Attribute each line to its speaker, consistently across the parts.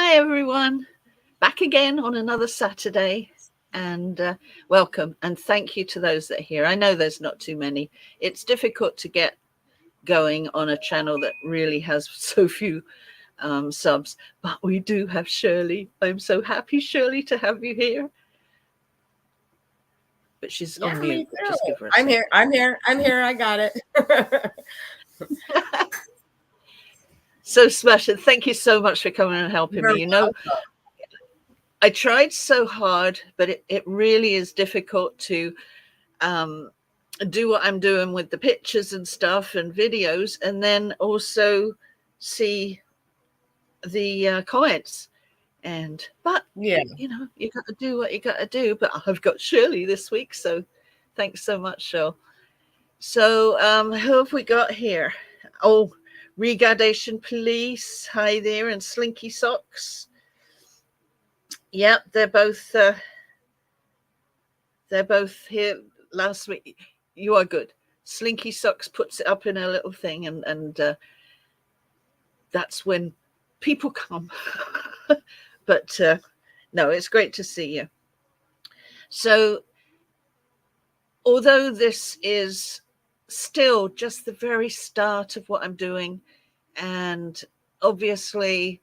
Speaker 1: Hi everyone, back again on another Saturday, and welcome and thank you to those that are here. I know there's not too many. It's difficult to get going on a channel that really has so few subs, but we do have Shirley. I'm so happy, Shirley, to have you here. But she's on mute. Just give her a second.
Speaker 2: I'm here. I got it.
Speaker 1: So special. Thank you so much for coming and helping me. You know, I tried so hard, but it really is difficult to do what I'm doing with the pictures and stuff and videos, and then also see the comments. But
Speaker 2: yeah,
Speaker 1: you know, you got to do what you got to do. But I've got Shirley this week, so thanks so much, Shirley. So who have we got here? Oh, Regardation Police, hi there, and Slinky Socks. Yep, they're both here last week. You are good. Slinky Socks puts it up in a little thing, and that's when people come. But no, it's great to see you. So although this is still just the very start of what I'm doing, and obviously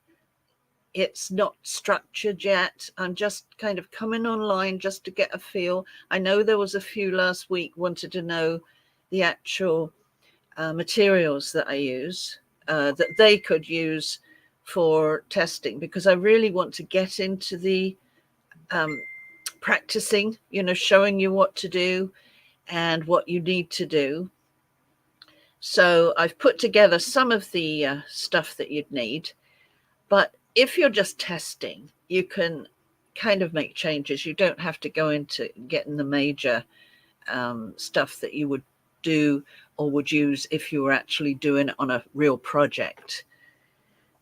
Speaker 1: it's not structured yet, I'm just kind of coming online just to get a feel. I know there was a few last week wanted to know the actual materials that I use, that they could use for testing, because I really want to get into the practicing, you know, showing you what to do and what you need to do. So I've put together some of the stuff that you'd need, but if you're just testing, you can kind of make changes. You don't have to go into getting the major stuff that you would do or would use if you were actually doing it on a real project.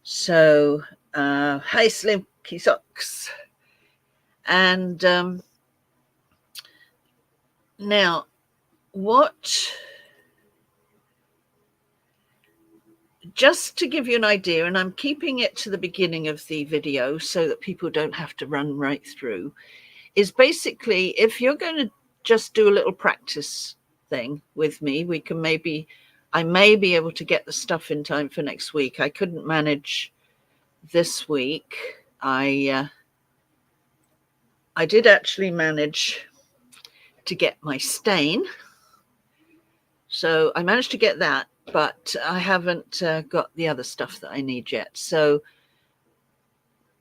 Speaker 1: So hi Slinky Socks. And now just to give you an idea, and I'm keeping it to the beginning of the video so that people don't have to run right through, is basically if you're going to just do a little practice thing with me, I may be able to get the stuff in time for next week. I couldn't manage this week. I did actually manage to get my stain. So I managed to get that, but I haven't got the other stuff that I need yet. So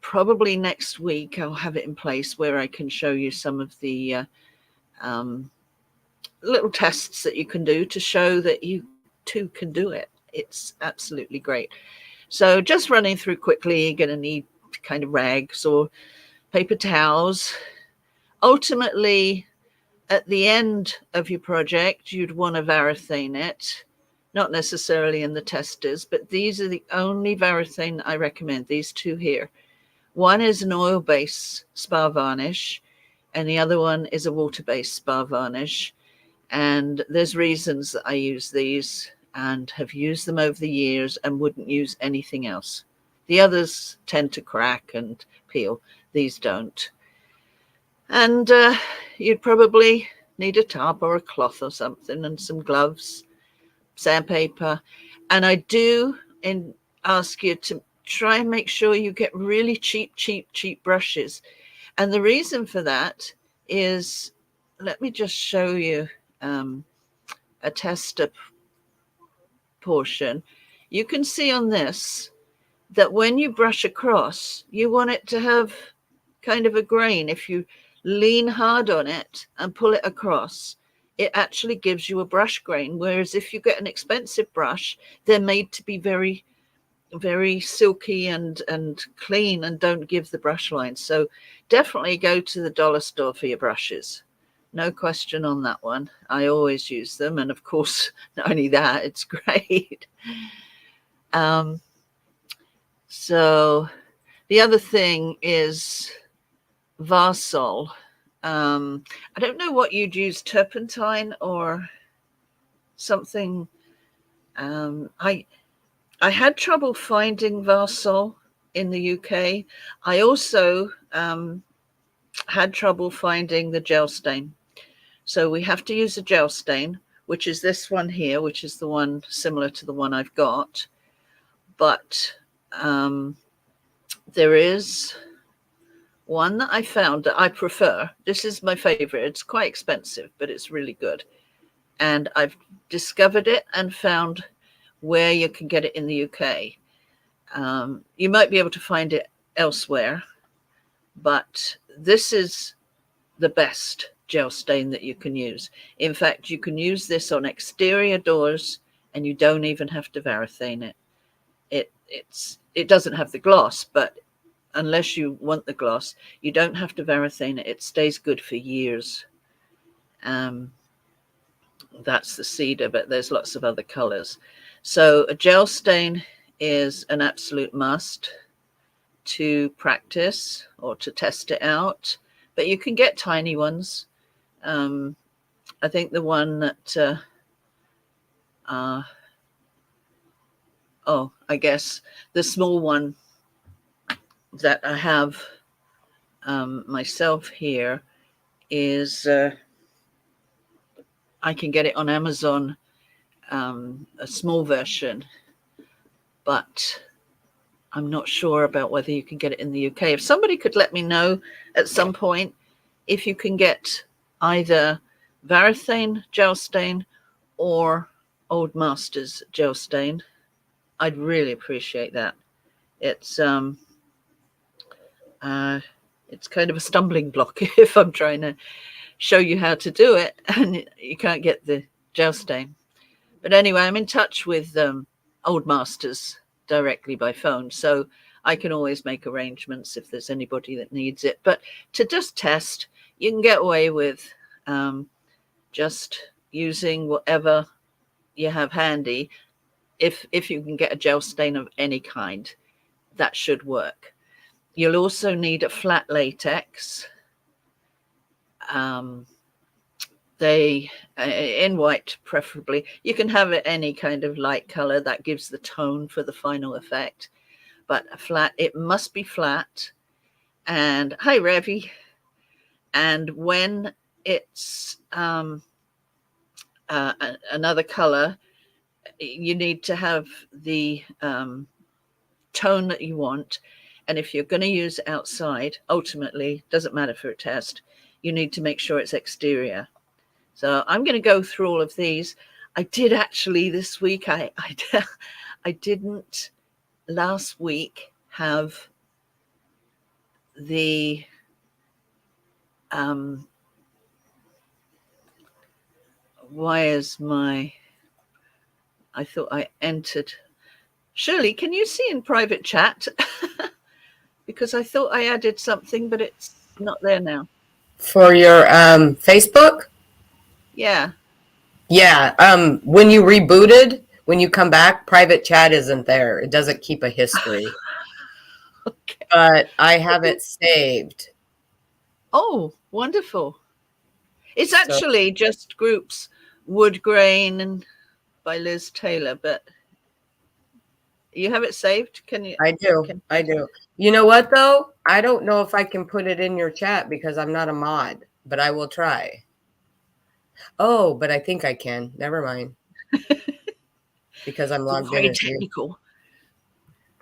Speaker 1: probably next week I'll have it in place where I can show you some of the little tests that you can do to show that you too can do it. It's absolutely great. So just running through quickly, you're going to need kind of rags or paper towels. Ultimately, at the end of your project, you'd want to varathane it, not necessarily in the testers, but these are the only varathane I recommend, these two here. One is an oil-based spar varnish, and the other one is a water-based spar varnish. And there's reasons that I use these and have used them over the years and wouldn't use anything else. The others tend to crack and peel. These don't. And you'd probably need a tarp or a cloth or something, and some gloves, sandpaper. And I do ask you to try and make sure you get really cheap brushes. And the reason for that is, let me just show you a tester portion. You can see on this that when you brush across, you want it to have kind of a grain. If you lean hard on it and pull it across, it actually gives you a brush grain. Whereas if you get an expensive brush, they're made to be very, very silky and clean and don't give the brush lines. So definitely go to the dollar store for your brushes. No question on that one. I always use them. And of course, not only that, it's great. So the other thing is Varsol. I don't know what you'd use, turpentine or something. I had trouble finding Varsol in the UK. I also had trouble finding the gel stain. So we have to use a gel stain, which is this one here, which is the one similar to the one I've got. But there is one that I found that I prefer. This is my favorite. It's quite expensive, but it's really good. And I've discovered it and found where you can get it in the UK. You might be able to find it elsewhere, but this is the best gel stain that you can use. In fact, you can use this on exterior doors and you don't even have to varathane it. It doesn't have the gloss, but unless you want the gloss, you don't have to varathane it. It stays good for years. That's the cedar, but there's lots of other colors. So a gel stain is an absolute must to practice or to test it out, but you can get tiny ones. I think the one that I guess the small one that I have myself here is I can get it on Amazon, a small version, but I'm not sure about whether you can get it in the UK. If somebody could let me know at some point if you can get either varathane gel stain or Old Masters gel stain, I'd really appreciate that. It's kind of a stumbling block if I'm trying to show you how to do it and you can't get the gel stain. But anyway, I'm in touch with Old Masters directly by phone, so I can always make arrangements if there's anybody that needs it. But to just test, you can get away with just using whatever you have handy. If you can get a gel stain of any kind, that should work. You'll also need a flat latex. They in white preferably. You can have it any kind of light color that gives the tone for the final effect, but a flat, it must be flat. And hi Revy. And when it's another color, you need to have the tone that you want. And if you're going to use it outside, ultimately doesn't matter for a test, you need to make sure it's exterior. So I'm going to go through all of these. I did actually this week, I didn't last week have the why is my, I thought I entered. Shirley, can you see in private chat? Because I thought I added something, but it's not there now.
Speaker 2: For your Facebook?
Speaker 1: Yeah.
Speaker 2: Yeah. When you rebooted, when you come back, private chat isn't there. It doesn't keep a history.
Speaker 1: Okay.
Speaker 2: But I have it saved.
Speaker 1: Oh, wonderful. It's actually just groups, Woodgrain and by Liz Taylor, but you have it saved? Can you?
Speaker 2: I do. I do. You know what, though? I don't know if I can put it in your chat because I'm not a mod, but I will try. Oh, but I think I can. Never mind. Because I'm logged in.
Speaker 1: Very technical.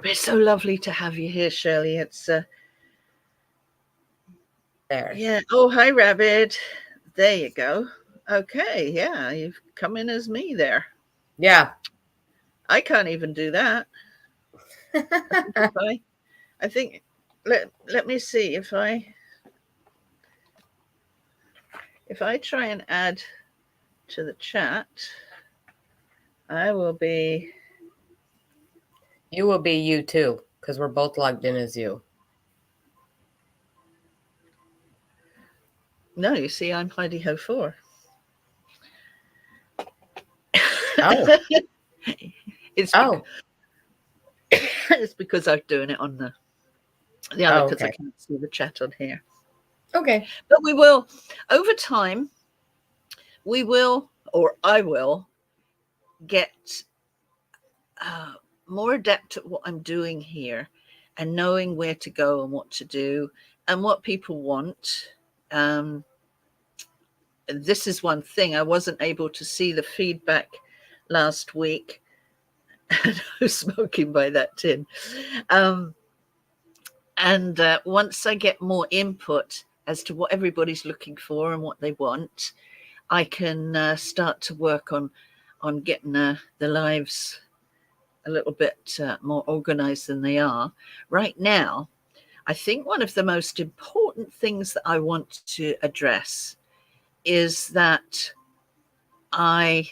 Speaker 1: It's so lovely to have you here, Shirley. It's
Speaker 2: there.
Speaker 1: Yeah. Oh, hi, Rabbit. There you go. Okay. Yeah, you've come in as me there.
Speaker 2: Yeah.
Speaker 1: I can't even do that. I think let me see if I try and add to the chat, I will be.
Speaker 2: You will be you too, because we're both logged in as you.
Speaker 1: No, you see, I'm Heidi Ho 4.
Speaker 2: Oh.
Speaker 1: It's because I'm doing it on the other, because I can't see the chat on here.
Speaker 2: Okay.
Speaker 1: But we will, over time, we will, or I will, get more adept at what I'm doing here and knowing where to go and what to do and what people want. This is one thing. I wasn't able to see the feedback last week. I was smoking by that tin. And once I get more input as to what everybody's looking for and what they want, I can start to work on getting the lives a little bit more organized than they are. Right now, I think one of the most important things that I want to address is that I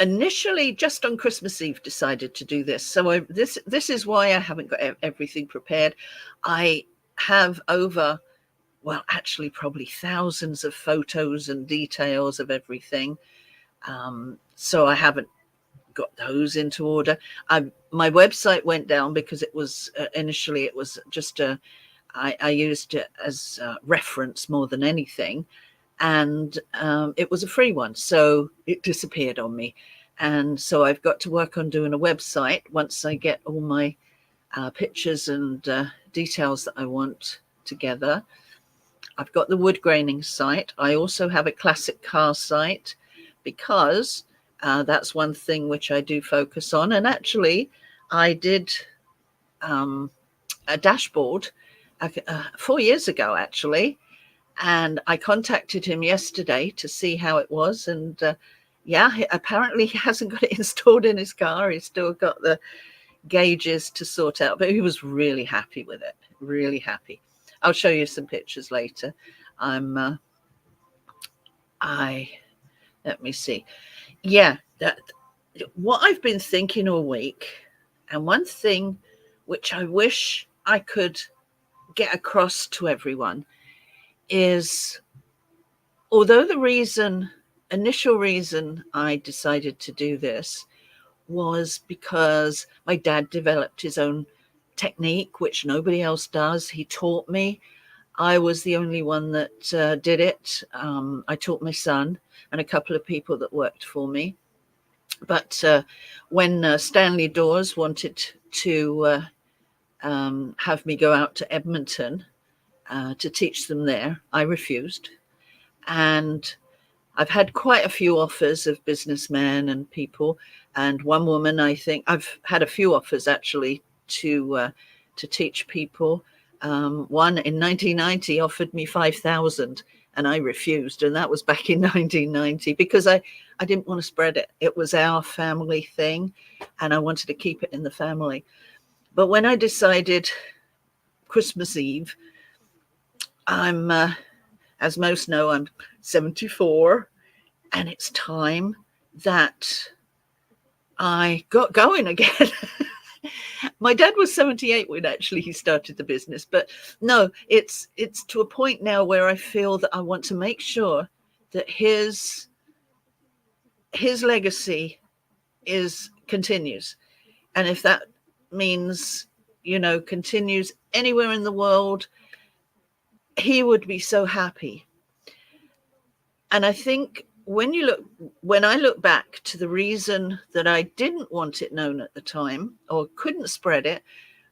Speaker 1: initially just on Christmas Eve decided to do this. So this is why I haven't got everything prepared. I have over, well, actually probably thousands of photos and details of everything. So I haven't got those into order. My website went down because it was initially it was just I used it as a reference more than anything, and it was a free one, so it disappeared on me. And so I've got to work on doing a website once I get all my pictures and details that I want together. I've got the Woodgraining site. I also have a classic car site because that's one thing which I do focus on. And actually, I did a dashboard 4 years ago, actually. And I contacted him yesterday to see how it was. And apparently he hasn't got it installed in his car. He's still got the gauges to sort out, but he was really happy with it. Really happy. I'll show you some pictures later. Let me see. Yeah, what I've been thinking all week, and one thing which I wish I could get across to everyone is, although the initial reason I decided to do this was because my dad developed his own technique, which nobody else does. He taught me. I was the only one that did it. I taught my son and a couple of people that worked for me. But when Stanley Dawes wanted to have me go out to Edmonton to teach them there, I refused. And I've had quite a few offers of businessmen and people. And one woman, I think, I've had a few offers actually to teach people. One in 1990 offered me 5,000 and I refused. And that was back in 1990 because I didn't want to spread it. It was our family thing and I wanted to keep it in the family. But when I decided Christmas Eve, I'm, as most know, I'm 74 and it's time that I got going again. My dad was 78 when actually he started the business, but no, it's to a point now where I feel that I want to make sure that his legacy continues. And if that means, continues anywhere in the world, he would be so happy. And I think when I look back to the reason that I didn't want it known at the time or couldn't spread it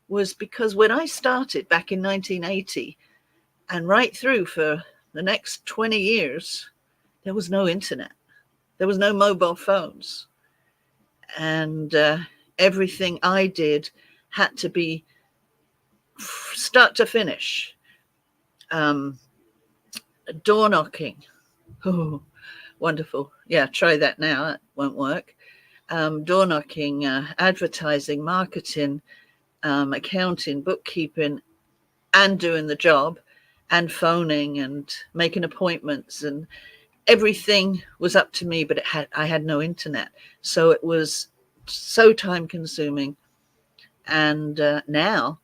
Speaker 1: was because when I started back in 1980 and right through for the next 20 years, there was no internet. There was no mobile phones. And everything I did had to be start to finish. Door knocking. Oh, wonderful. Yeah, try that now. That won't work. Door knocking, advertising, marketing, accounting, bookkeeping, and doing the job, and phoning and making appointments, and everything was up to me, but I had no internet. So it was so time consuming. And now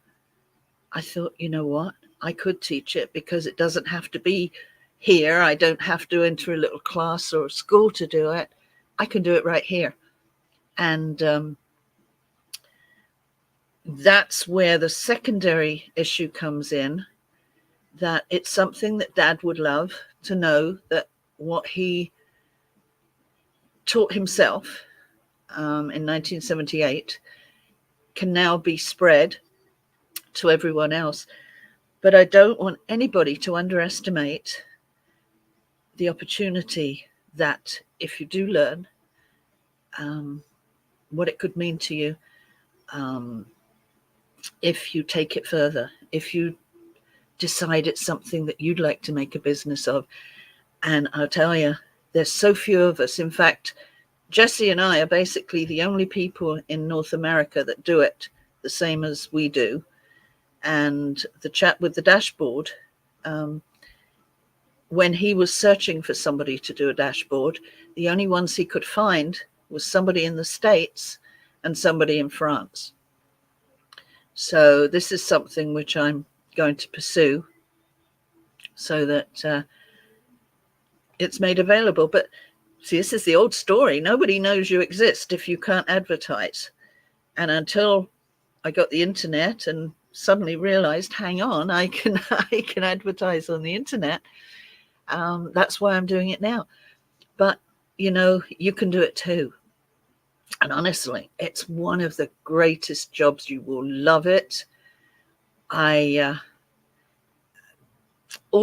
Speaker 1: I thought, you know what? I could teach it because it doesn't have to be here. I don't have to enter a little class or a school to do it. I can do it right here. And that's where the secondary issue comes in, that it's something that Dad would love to know, that what he taught himself in 1978, can now be spread to everyone else. But I don't want anybody to underestimate the opportunity that if you do learn, what it could mean to you if you take it further, if you decide it's something that you'd like to make a business of. And I'll tell you, there's so few of us. In fact, Jesse and I are basically the only people in North America that do it the same as we do. And the chap with the dashboard, when he was searching for somebody to do a dashboard, the only ones he could find was somebody in the States and somebody in France. So this is something which I'm going to pursue so that it's made available. But see, this is the old story. Nobody knows you exist if you can't advertise. And until I got the internet and suddenly realized, hang on, I can advertise on the internet. That's why I'm doing it now. But, you know, you can do it too. And honestly, it's one of the greatest jobs. You will love it. All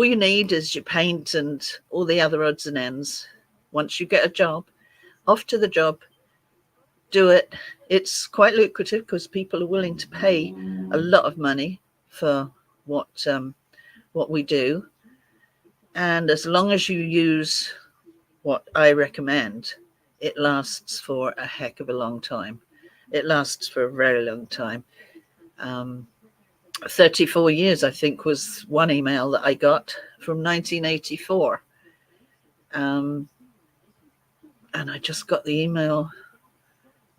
Speaker 1: you need is your paint and all the other odds and ends. Once you get a job, off to the job, do it. It's quite lucrative because people are willing to pay a lot of money for what we do. And as long as you use what I recommend, it lasts for a heck of a long time. It lasts for a very long time. 34 years, I think, was one email that I got from 1984. And I just got the email,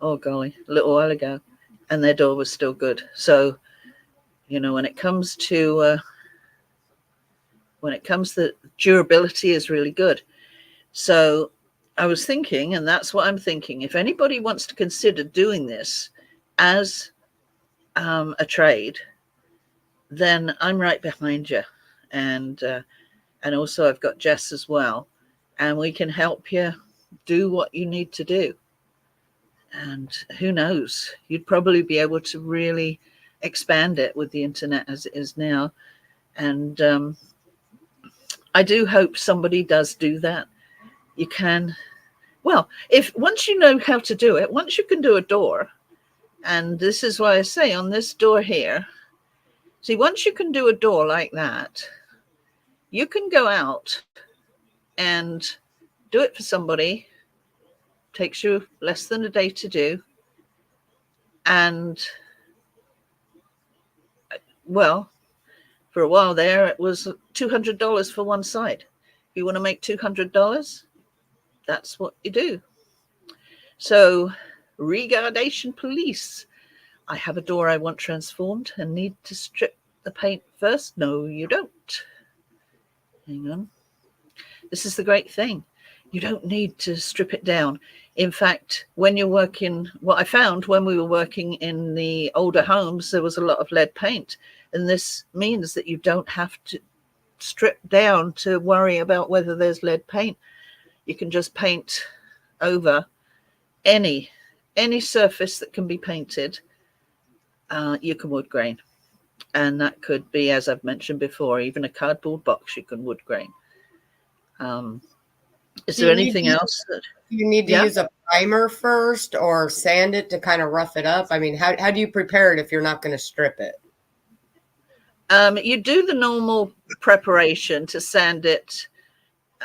Speaker 1: oh golly, a little while ago, and their door was still good. So, you know, when it comes to durability is really good. So I was thinking, and that's what I'm thinking, if anybody wants to consider doing this as a trade, then I'm right behind you. And also I've got Jess as well, and we can help you do what you need to do. And who knows, you'd probably be able to really expand it with the internet as it is now. And I do hope somebody does do that. You can, well, once you know how to do it, once you can do a door, and this is why I say on this door here, see, once you can do a door like that, you can go out and do it for somebody. Takes you less than a day to do. And, well, for a while there, it was $200 for one side. If you want to make $200, that's what you do. So, regardation police. I have a door I want transformed and need to strip the paint first. No, you don't. Hang on. This is the great thing. You don't need to strip it down. In fact, when you're working, what I found when we were working in the older homes, there was a lot of lead paint. And this means that you don't have to strip down to worry about whether there's lead paint. You can just paint over any surface that can be painted. You can wood grain. And that could be, as I've mentioned before, even a cardboard box you can wood grain. Is there anything else?
Speaker 2: You need to use a primer first or sand it to kind of rough it up? I mean, how do you prepare it if you're not going to strip it?
Speaker 1: You do the normal preparation to sand it,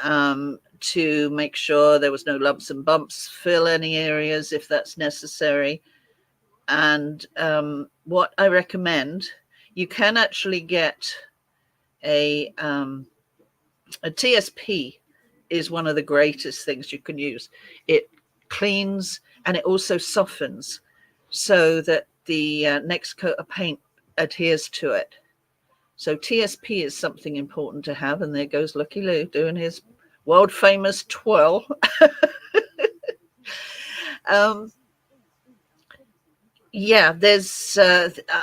Speaker 1: to make sure there was no lumps and bumps, fill any areas if that's necessary. And what I recommend, you can actually get a TSP is one of the greatest things you can use. It cleans and it also softens so that the next coat of paint adheres to it. So TSP is something important to have. And there goes Lucky Lou doing his world famous twirl. Yeah, there's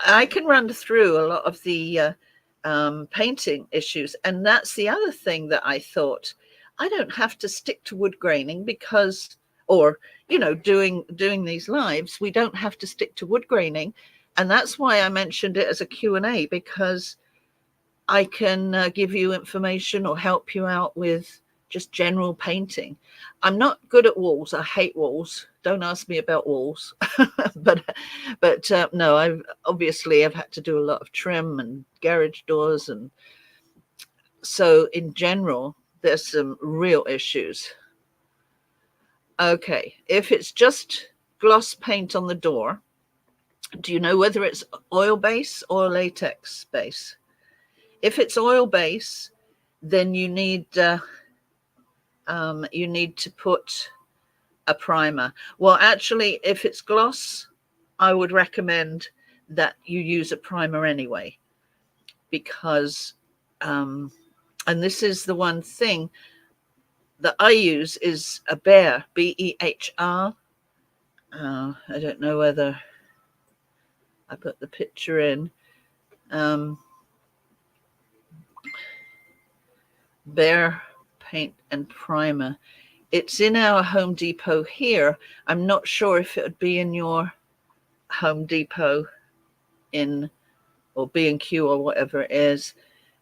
Speaker 1: I can run through a lot of the painting issues. And that's the other thing that I thought, I don't have to stick to wood graining because, or, you know, doing these lives, we don't have to stick to wood graining And that's why I mentioned it as a Q&A, because I can give you information or help you out with just general painting. I'm not good at walls. I hate walls. Don't ask me about walls. but no, I've had to do a lot of trim and garage doors, and so in general, there's some real issues. Okay, if it's just gloss paint on the door, do you know whether it's oil base or latex base? If it's oil base, then you need to put a primer. Well, actually, if it's gloss, I would recommend that you use a primer anyway, because and this is the one thing that I use is a Behr, B-E-H-R. I don't know whether I put the picture in. Behr paint and primer. It's in our Home Depot here. I'm not sure if it would be in your Home Depot or B&Q or whatever it is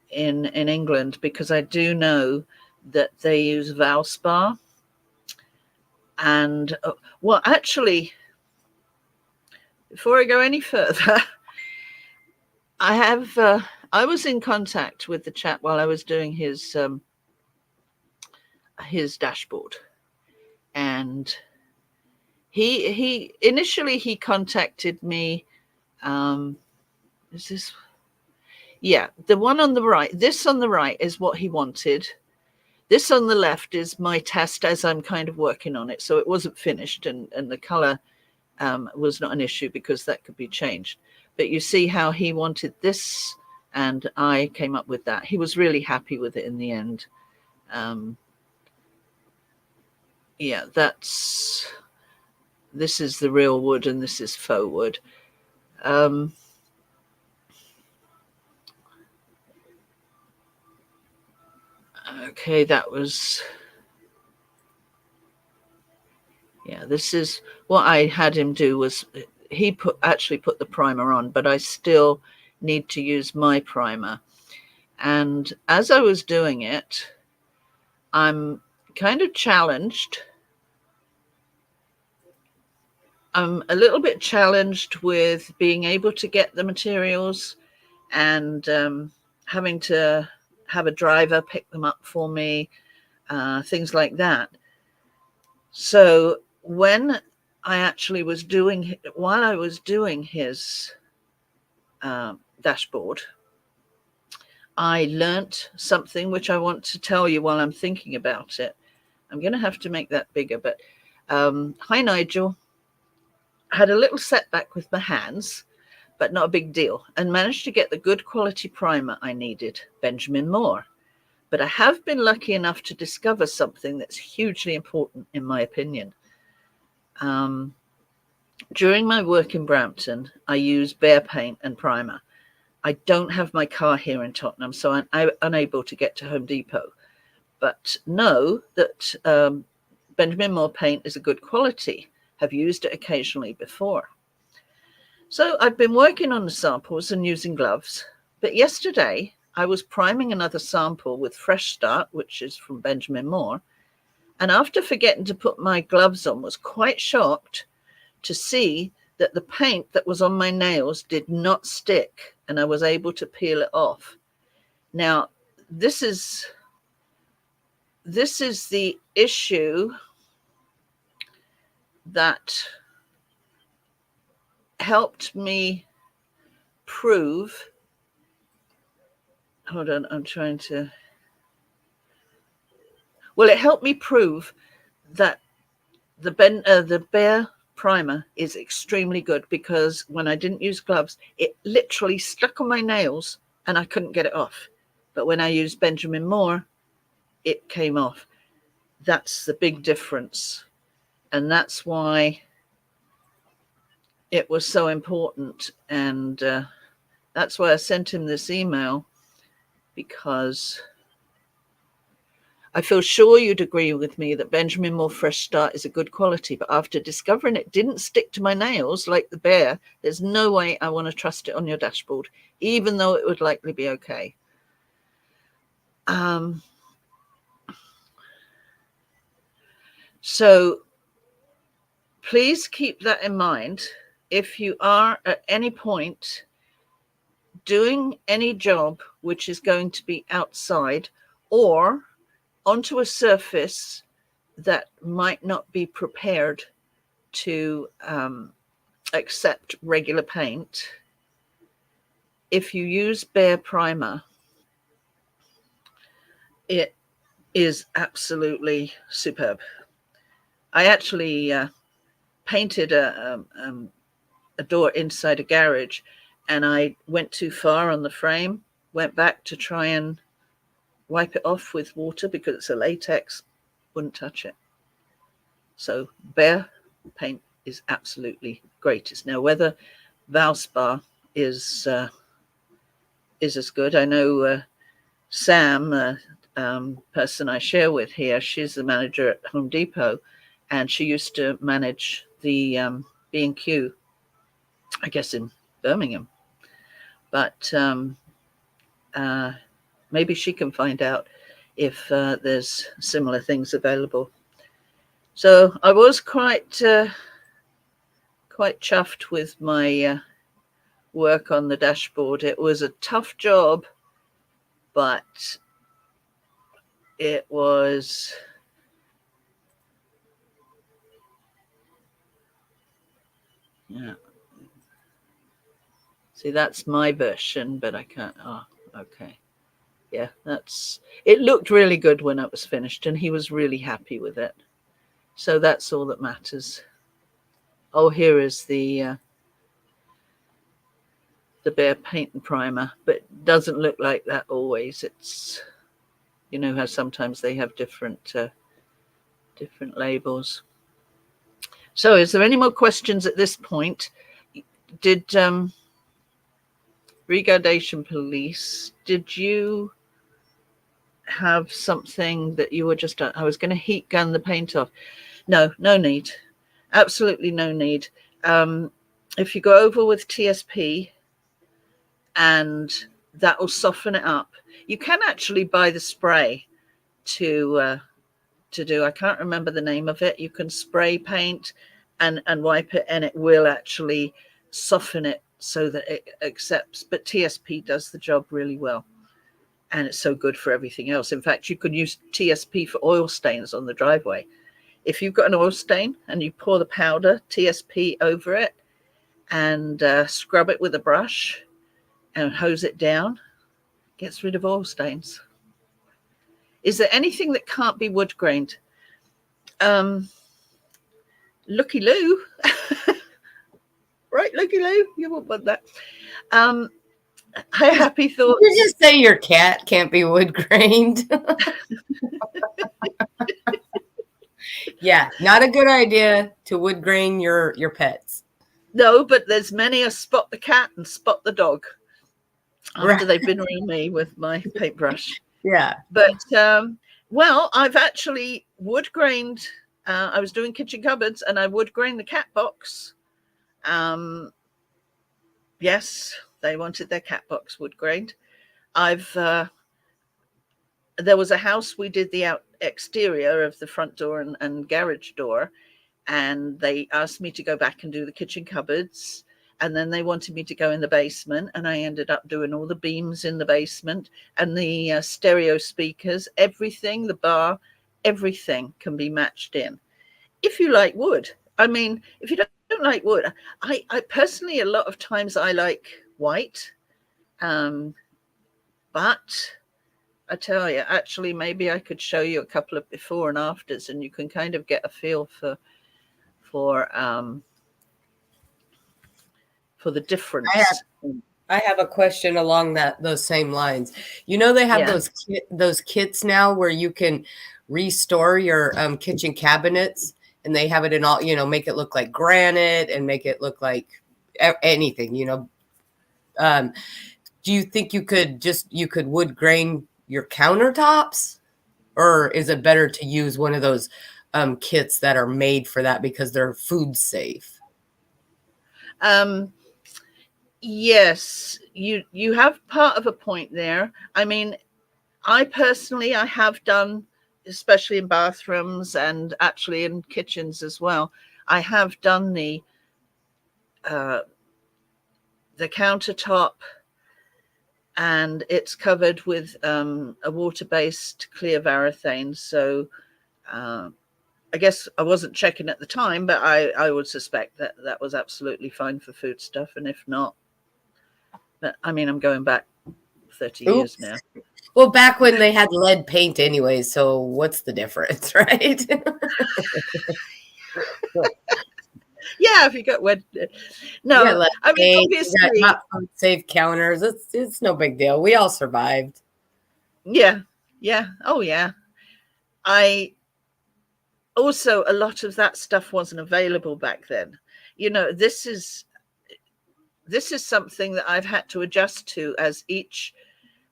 Speaker 1: in England, because I do know that they use Valspar. And well, actually, before I go any further, I was in contact with the chap while I was doing his dashboard, and he initially contacted me. Is this? Yeah, the one on the right. This on the right is what he wanted. This on the left is my test as I'm kind of working on it. So it wasn't finished, and the color was not an issue because that could be changed. But you see how he wanted this, and I came up with that. He was really happy with it in the end. Yeah, this is the real wood and this is faux wood. Okay, that was, yeah, this is what I had him do. Was he actually put the primer on, but I still need to use my primer. And as I was doing it, I'm kind of challenged. I'm a little bit challenged with being able to get the materials and having to have a driver pick them up for me, things like that. So when I actually was while I was doing his dashboard, I learnt something which I want to tell you while I'm thinking about it. I'm going to have to make that bigger, but hi, Nigel. I had a little setback with my hands, but not a big deal, and managed to get the good quality primer I needed, Benjamin Moore. But I have been lucky enough to discover something that's hugely important, in my opinion. During my work in Brampton, I use Behr paint and primer. I don't have my car here in Tottenham, so I'm unable to get to Home Depot. But know that Benjamin Moore paint is a good quality. Have used it occasionally before. So I've been working on the samples and using gloves. But yesterday, I was priming another sample with Fresh Start, which is from Benjamin Moore. And after forgetting to put my gloves on, was quite shocked to see that the paint that was on my nails did not stick, and I was able to peel it off. Now, this is the issue that helped me prove. Hold on, I'm trying to. Well, it helped me prove that the Behr primer is extremely good, because when I didn't use gloves, it literally stuck on my nails and I couldn't get it off. But when I used Benjamin Moore, it came off. That's the big difference. And that's why it was so important. And that's why I sent him this email, because I feel sure you'd agree with me that Benjamin Moore Fresh Start is a good quality, but after discovering it didn't stick to my nails like the Bear, there's no way I want to trust it on your dashboard, even though it would likely be okay. So please keep that in mind if you are at any point doing any job which is going to be outside or onto a surface that might not be prepared to accept regular paint. If you use Behr primer, it is absolutely superb. I actually painted a door inside a garage, and I went too far on the frame, went back to try and wipe it off with water because it's a latex, wouldn't touch it. So Behr paint is absolutely greatest. Now, whether Valspar is as good, I know Sam, person I share with here, she's the manager at Home Depot, and she used to manage the B&Q, I guess, in Birmingham. But maybe she can find out if there's similar things available. So I was quite chuffed with my work on the dashboard. It was a tough job, but it was See, that's my version, but I can't. Oh, okay. Yeah, it looked really good when it was finished, and he was really happy with it. So that's all that matters. Oh, here is the Behr paint and primer, but it doesn't look like that always. It's, you know how sometimes they have different labels. So is there any more questions at this point? Did Regardation Police, did you have something that you were just, I was going to heat gun the paint off? No need. Absolutely no need. If you go over with TSP, and that will soften it up. You can actually buy the spray to do. I can't remember the name of it. You can spray paint and wipe it, and it will actually soften it so that it accepts. But TSP does the job really well, and it's so good for everything else. In fact, you could use TSP for oil stains on the driveway. If you've got an oil stain and you pour the powder TSP over it and scrub it with a brush and hose it down, gets rid of oil stains. Is there anything that can't be wood grained? Looky Loo. Right, Looky Loo? You won't want that. Happy Thoughts.
Speaker 2: Did you just say your cat can't be wood grained? Yeah, not a good idea to wood grain your pets.
Speaker 1: No, but there's many a spot the cat and spot the dog after they've been around me with my paintbrush.
Speaker 2: Yeah.
Speaker 1: But, well, I've actually wood grained. I was doing kitchen cupboards and I wood grained the cat box. Yes, they wanted their cat box wood grained. There was a house, we did the exterior of the front door and garage door, and they asked me to go back and do the kitchen cupboards. And then they wanted me to go in the basement, and I ended up doing all the beams in the basement and the stereo speakers, everything, the bar, everything can be matched in. If you like wood, I mean, if you don't like wood, I personally, a lot of times I like white, but I tell you, actually, maybe I could show you a couple of before and afters, and you can kind of get a feel for the difference.
Speaker 2: I have a question along those same lines. You know, they have those kits now where you can restore your kitchen cabinets, and they have it in all, you know, make it look like granite and make it look like anything, you know. Do you think you could wood grain your countertops? Or is it better to use one of those kits that are made for that because they're food safe?
Speaker 1: Yes, you have part of a point there. I mean, I personally, I have done, especially in bathrooms and actually in kitchens as well, I have done uh, the countertop, and it's covered with a water-based clear varathane. So uh, I guess I wasn't checking at the time, but I would suspect that that was absolutely fine for food stuff. And if not, but I mean, I'm going back 30 years
Speaker 2: Oops.
Speaker 1: now.
Speaker 2: Well, back when they had lead paint anyway, so what's the difference, right?
Speaker 1: Yeah, if you got wet.
Speaker 2: Yeah,
Speaker 1: No,
Speaker 2: lead
Speaker 1: I mean,
Speaker 2: paint, you got
Speaker 1: obviously,
Speaker 2: hot food safe counters. It's no big deal. We all survived.
Speaker 1: yeah, yeah. Oh, yeah. I also, a lot of that stuff wasn't available back then. You know, this is something that I've had to adjust to as each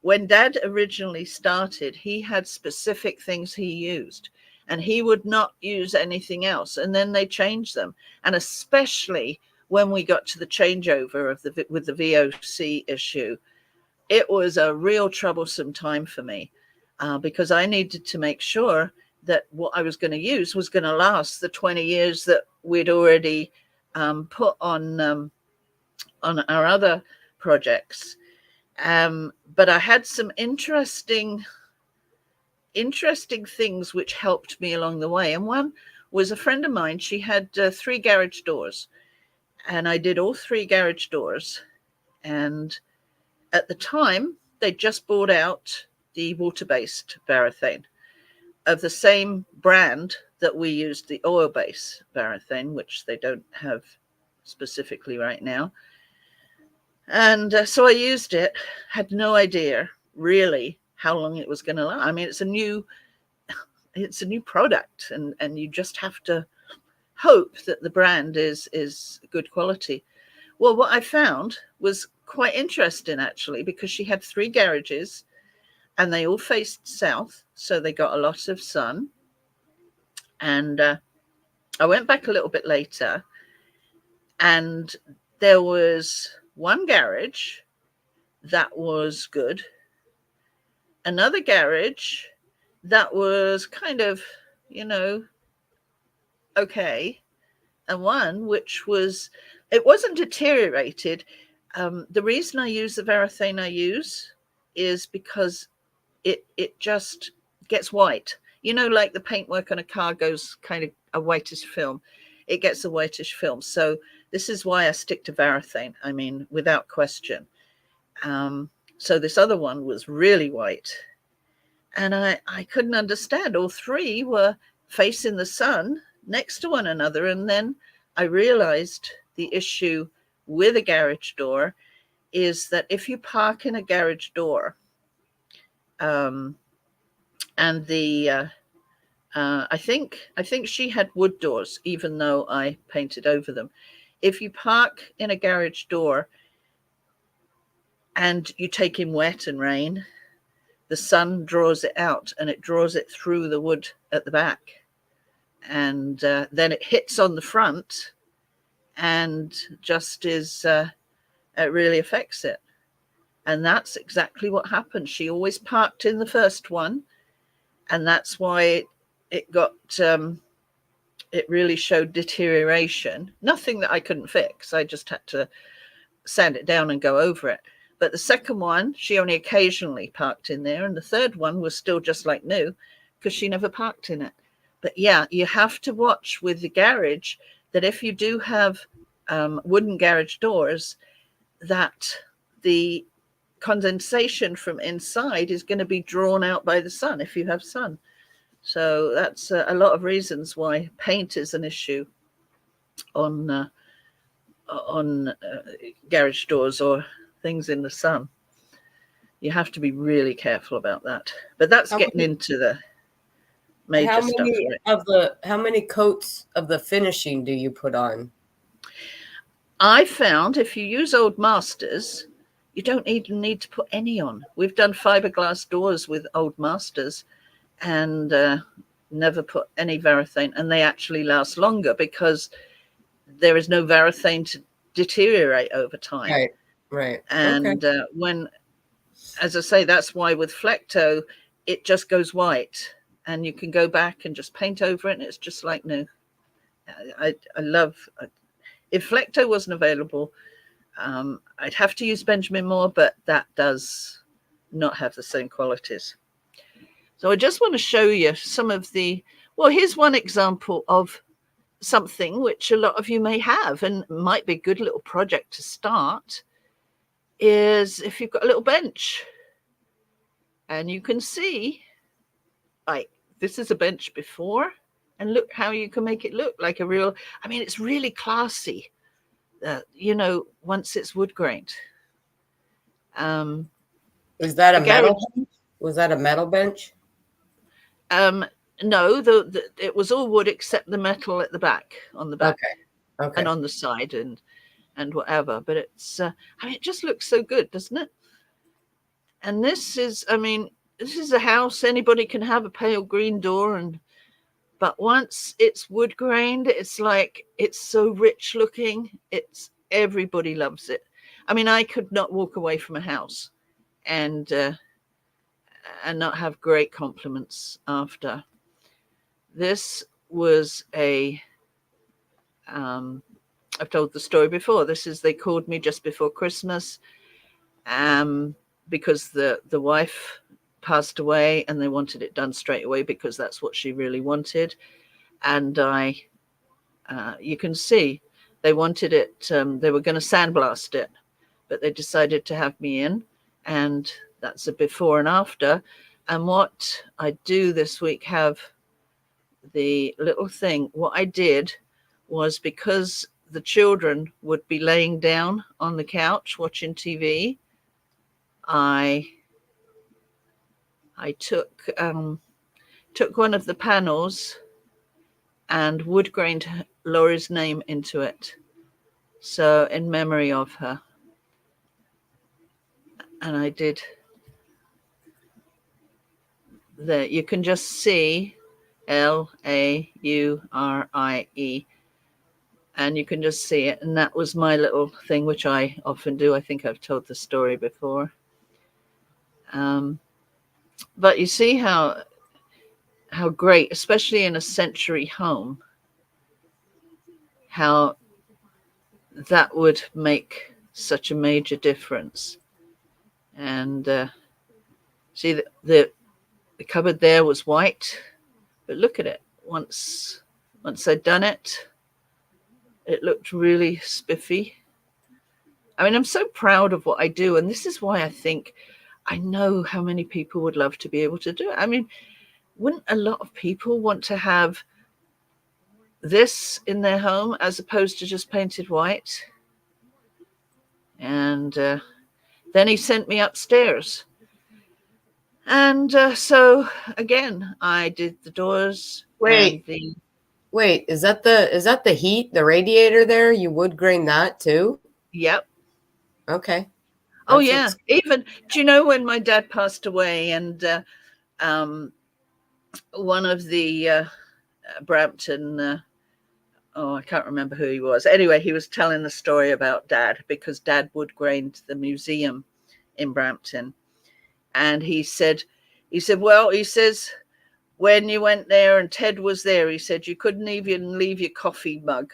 Speaker 1: when Dad originally started, he had specific things he used, and he would not use anything else. And then they changed them. And especially when we got to the changeover of the with the VOC issue, it was a real troublesome time for me, because I needed to make sure that what I was going to use was going to last the 20 years that we'd already put on our other projects. But I had some interesting things which helped me along the way. And one was a friend of mine. She had 3 garage doors, and I did all 3 garage doors. And at the time, they just bought out the water-based varathane of the same brand that we used, the oil-based varathane, which they don't have specifically right now. And so I used it, had no idea really how long it was going to last. I mean, it's a new product, and you just have to hope that the brand is good quality. Well, what I found was quite interesting, actually, because she had 3 garages and they all faced south, so they got a lot of sun. And I went back a little bit later, and there was one garage that was good, another garage that was kind of, you know, okay, and one which was, it wasn't deteriorated. The reason I use the varathane I use is because it just gets white. You know, like the paintwork on a car goes kind of a whitish film. It gets a whitish film. So this is why I stick to varathane. I mean, without question. So this other one was really white, and I couldn't understand. All 3 were facing the sun next to one another. And then I realized the issue with a garage door is that if you park in a garage door, and I think she had wood doors, even though I painted over them. If you park in a garage door and you take in wet and rain, the sun draws it out, and it draws it through the wood at the back, and then it hits on the front, and just it really affects it. And that's exactly what happened. She always parked in the first one, and that's why it got it really showed deterioration. Nothing that I couldn't fix. I just had to sand it down and go over it. But the second one, she only occasionally parked in there, and the third one was still just like new because she never parked in it. But yeah, you have to watch with the garage that if you do have wooden garage doors, that the condensation from inside is going to be drawn out by the sun if you have sun. So that's a lot of reasons why paint is an issue on garage doors or things in the sun. You have to be really careful about that. But that's getting into the major stuff.
Speaker 2: How many coats of the finishing do you put on?
Speaker 1: I found if you use old masters, you don't even need to put any on. We've done fiberglass doors with old masters, and never put any varathane, and they actually last longer because there is no varathane to deteriorate over time.
Speaker 2: Right. Right.
Speaker 1: And when, as I say, that's why with Flecto, it just goes white, and you can go back and just paint over it, and it's just like new. I love. If Flecto wasn't available, I'd have to use Benjamin Moore, but that does not have the same qualities. So I just want to show you some of the, well, here's one example of something which a lot of you may have and might be a good little project to start, is if you've got a little bench and you can see, like, this is a bench before, and look how you can make it look like a real, I mean, it's really classy, you know, once it's wood grained.
Speaker 2: Is that a metal bench? Was that a metal bench?
Speaker 1: No, it was all wood except the metal at the back, on the back,
Speaker 2: okay.
Speaker 1: and on the side, and whatever. But it's, I mean, it just looks so good, doesn't it? And this is, I mean, this is a house. Anybody can have a pale green door, but once it's wood grained, it's like, it's so rich looking. It's, everybody loves it. I mean, I could not walk away from a house and not have great compliments after. This was a, I've told the story before. This is, they called me just before Christmas because the wife passed away, and they wanted it done straight away because that's what she really wanted. And you can see they wanted it, they were going to sandblast it, but they decided to have me in, and that's a before and after. And what I do this week, have the little thing, what I did was, because the children would be laying down on the couch watching TV, I took one of the panels and wood grained Laurie's name into it, so in memory of her. And I did that. You can just see Laurie, and you can just see it. And that was my little thing, which I often do. I think I've told the story before. But you see how great, especially in a century home, how that would make such a major difference. And see, the cupboard there was white, but look at it. Once I'd done it, it looked really spiffy. I mean, I'm so proud of what I do, and this is why I think, I know how many people would love to be able to do it. I mean, wouldn't a lot of people want to have this in their home as opposed to just painted white? And then he sent me upstairs. And so again, I did the doors.
Speaker 2: Wait, is that the heat, the radiator there? You wood grain that too?
Speaker 1: Yep.
Speaker 2: Okay.
Speaker 1: Oh yeah. Even, do you know when my dad passed away, and one of the Brampton, I can't remember who he was. Anyway, he was telling the story about Dad, because Dad wood grained the museum in Brampton. And he said, well, he says, when you went there and Ted was there, he said, you couldn't even leave your coffee mug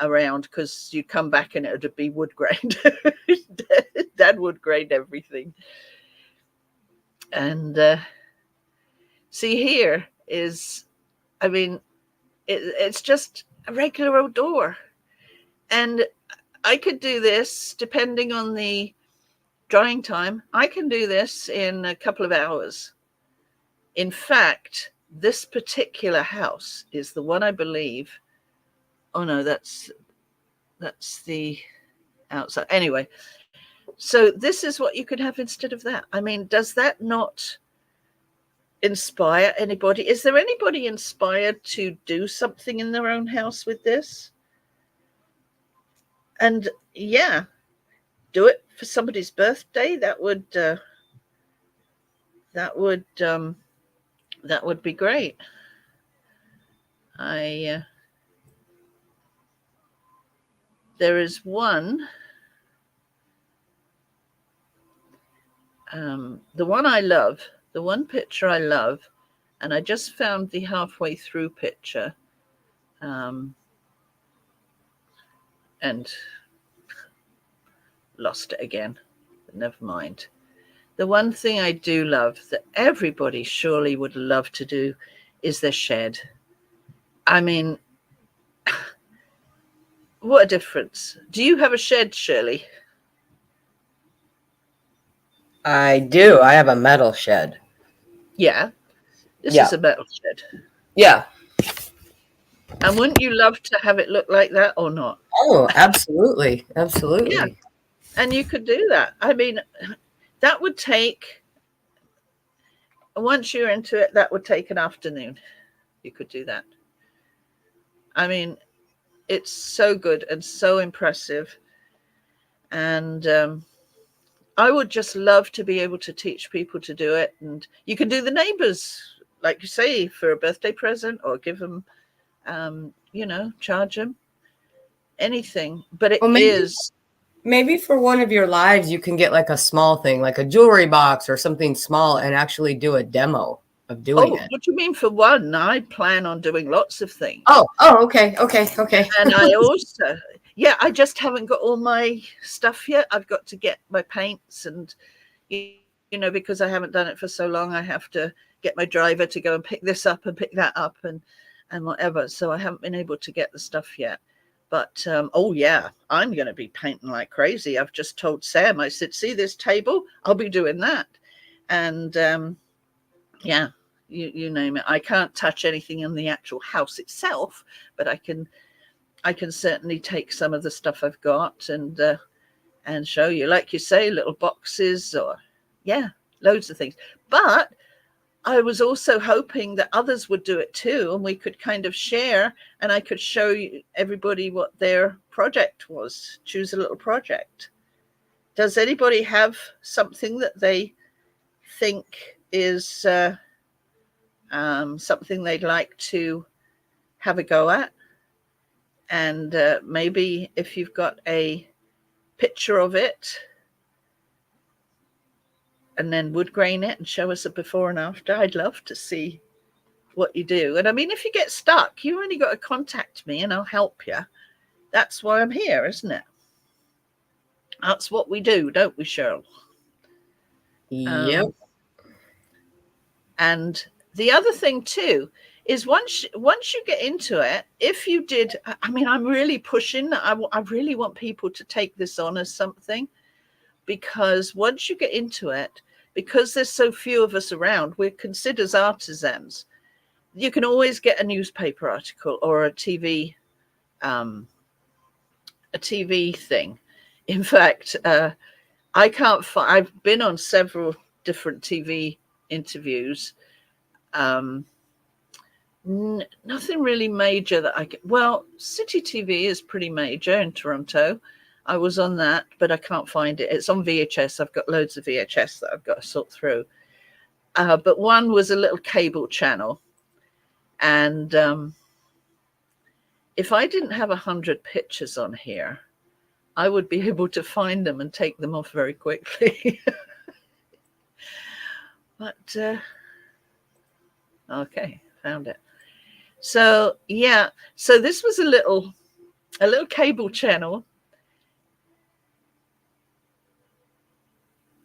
Speaker 1: around, because you'd come back and it would be wood grained. Dad wood grained everything. And see, here is, I mean, it's just a regular old door. And I could do this, depending on the drying time, I can do this in a couple of hours. In fact, this particular house is the one, I believe. Oh no, that's the outside. Anyway, so this is what you could have instead of that. I mean, does that not inspire anybody? Is there anybody inspired to do something in their own house with this? And yeah, do it for somebody's birthday. That would That would be great. There is one, the one I love, the one picture I love, and I just found the halfway through picture, and lost it again. But never mind. The one thing I do love that everybody surely would love to do is their shed. I mean, what a difference. Do you have a shed, Shirley?
Speaker 2: I do. I have a metal shed.
Speaker 1: Yeah. This
Speaker 2: Yeah.
Speaker 1: is a metal shed.
Speaker 2: Yeah.
Speaker 1: And wouldn't you love to have it look like that or not?
Speaker 2: Oh, absolutely. Absolutely.
Speaker 1: Yeah. And you could do that. I mean, that would take, once you're into it, that would take an afternoon. You could do that. I mean, it's so good and so impressive. And I would just love to be able to teach people to do it. And you can do the neighbors, like you say, for a birthday present, or give them, charge them, anything. But it is.
Speaker 2: Maybe for one of your lives, you can get like a small thing, like a jewelry box or something small, and actually do a demo of doing it.
Speaker 1: What do you mean for one? I plan on doing lots of things.
Speaker 2: Oh, okay.
Speaker 1: And I also, I just haven't got all my stuff yet. I've got to get my paints and, because I haven't done it for so long, I have to get my driver to go and pick this up and pick that up and whatever. So I haven't been able to get the stuff yet. But, I'm going to be painting like crazy. I've just told Sam, I said, see this table? I'll be doing that. And, you name it. I can't touch anything in the actual house itself, but I can certainly take some of the stuff I've got and show you, like you say, little boxes or loads of things. But I was also hoping that others would do it too, and we could kind of share, and I could show you everybody what their project was. Choose a little project. Does anybody have something that they think is something they'd like to have a go at? And maybe if you've got a picture of it, and then wood grain it and show us a before and after. I'd love to see what you do. And I mean, if you get stuck, you only got to contact me and I'll help you. That's why I'm here, isn't it? That's what we do, don't we, Cheryl?
Speaker 2: Yep.
Speaker 1: And the other thing too is once you get into it, if you did, I mean, I'm really pushing. I really want people to take this on as something, because once you get into it, because there's so few of us around, we're considered as artisans. You can always get a newspaper article or a TV thing. In fact, I can't find. I've been on several different TV interviews. Nothing really major that I can. Well, City TV is pretty major in Toronto. I was on that, but I can't find it. It's on VHS. I've got loads of VHS that I've got to sort through. But one was a little cable channel. And if I didn't have 100 pictures on here, I would be able to find them and take them off very quickly. But, okay, found it. So, so this was a little cable channel.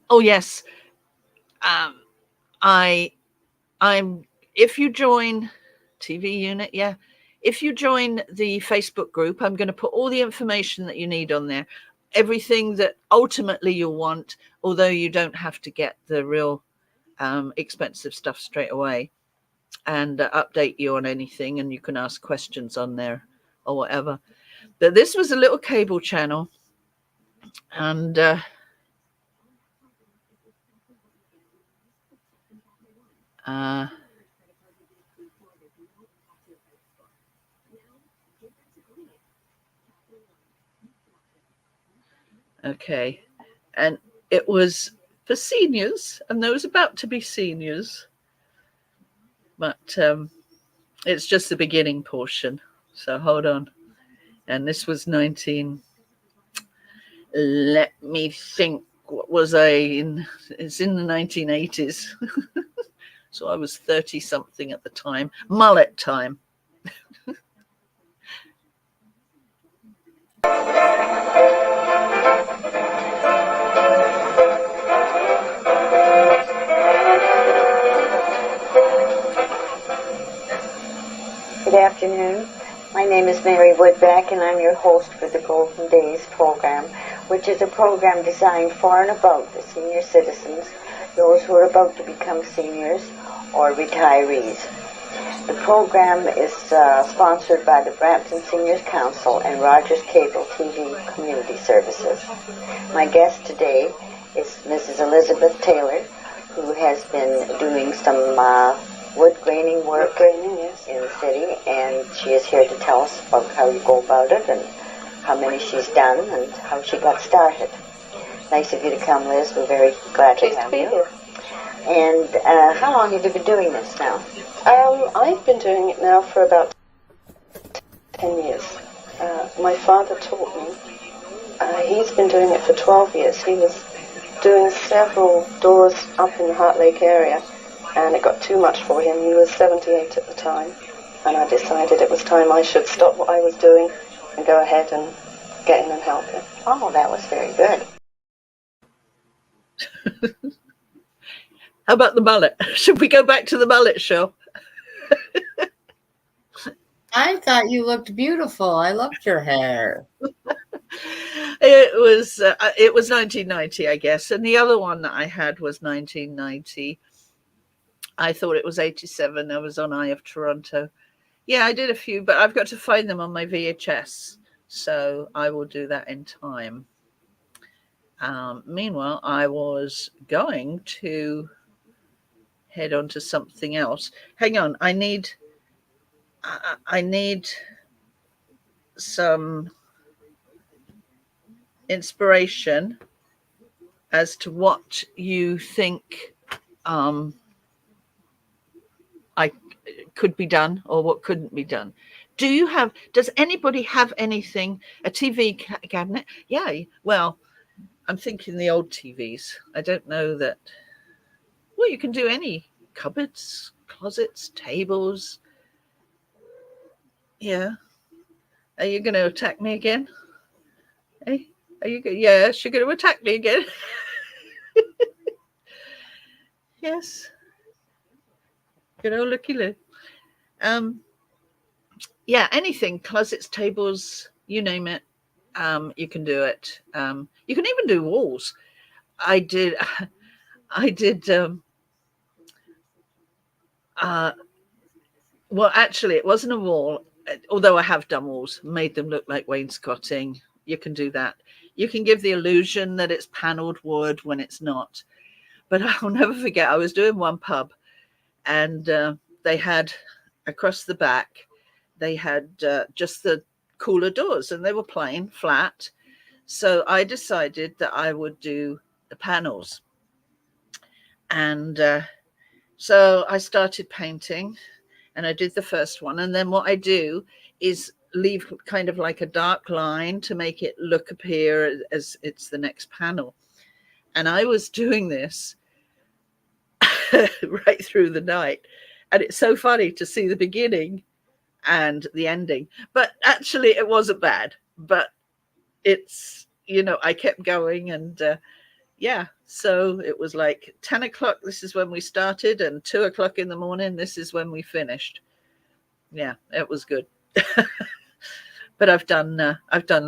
Speaker 1: Oh yes, I'm. If you join TV unit, if you join the Facebook group, I'm going to put all the information that you need on there, everything that ultimately you'll want, although you don't have to get the real expensive stuff straight away, and update you on anything, and you can ask questions on there or whatever. But this was a little cable channel, and okay, and it was for seniors and those about to be seniors. but it's just the beginning portion. So hold on. And this was 19. Let me think. What was I in? It's in the 1980s. So I was 30 something at the time. Mullet time.
Speaker 3: Good afternoon. My name is Mary Woodbeck, and I'm your host for the Golden Days program, which is a program designed for and about the senior citizens, those who are about to become seniors or retirees. The program is sponsored by the Brampton Seniors Council and Rogers Cable TV Community Services. My guest today is Mrs. Elizabeth Taylor, who has been doing some wood graining work in the city, and she is here to tell us about how you go about it and how many she's done and how she got started. Nice of you to come, Liz. We're very glad to have you here. And how long have you been doing this now?
Speaker 4: I've been doing it now for about 10 years. My father taught me. He's been doing it for 12 years. He was doing several doors up in the Heart Lake area, and it got too much for him. He was 78 at the time, and I decided it was time I should stop what I was doing and go ahead and get in and help him.
Speaker 3: Oh, that was very good.
Speaker 1: How about the mullet? Should we go back to the mullet show?
Speaker 2: I thought you looked beautiful. I loved your hair.
Speaker 1: It was 1990, I guess, and the other one that I had was 1990. I thought it was 87. I was on Eye of Toronto. Yeah, I did a few, but I've got to find them on my VHS, so I will do that in time. Meanwhile, I was going to head on to something else. Hang on, I need some inspiration as to what you think I could be done or what couldn't be done. Does anybody have anything, a TV cabinet? Yeah, well, I'm thinking the old TVs. I don't know that. Well, you can do any cupboards, closets, tables. Yeah. Are you going to attack me again? Hey, are you? Yes, you're going to attack me again. Yes. Good old looky loo. Yeah, anything, closets, tables, you name it. You can do it. You can even do walls. I did well, actually it wasn't a wall, although I have done walls, made them look like wainscoting. You can do that. You can give the illusion that it's paneled wood when it's not. But I'll never forget, I was doing one pub, and they had across the back, they had just the cooler doors, and they were plain flat. So I decided that I would do the panels. And so I started painting, and I did the first one. And then what I do is leave kind of like a dark line to make it appear as it's the next panel. And I was doing this right through the night. And it's so funny to see the beginning and the ending. But actually it wasn't bad. But it's, I kept going, and yeah. So it was like 10 o'clock, this is when we started, and 2 o'clock in the morning, this is when we finished. Yeah, it was good. But I've done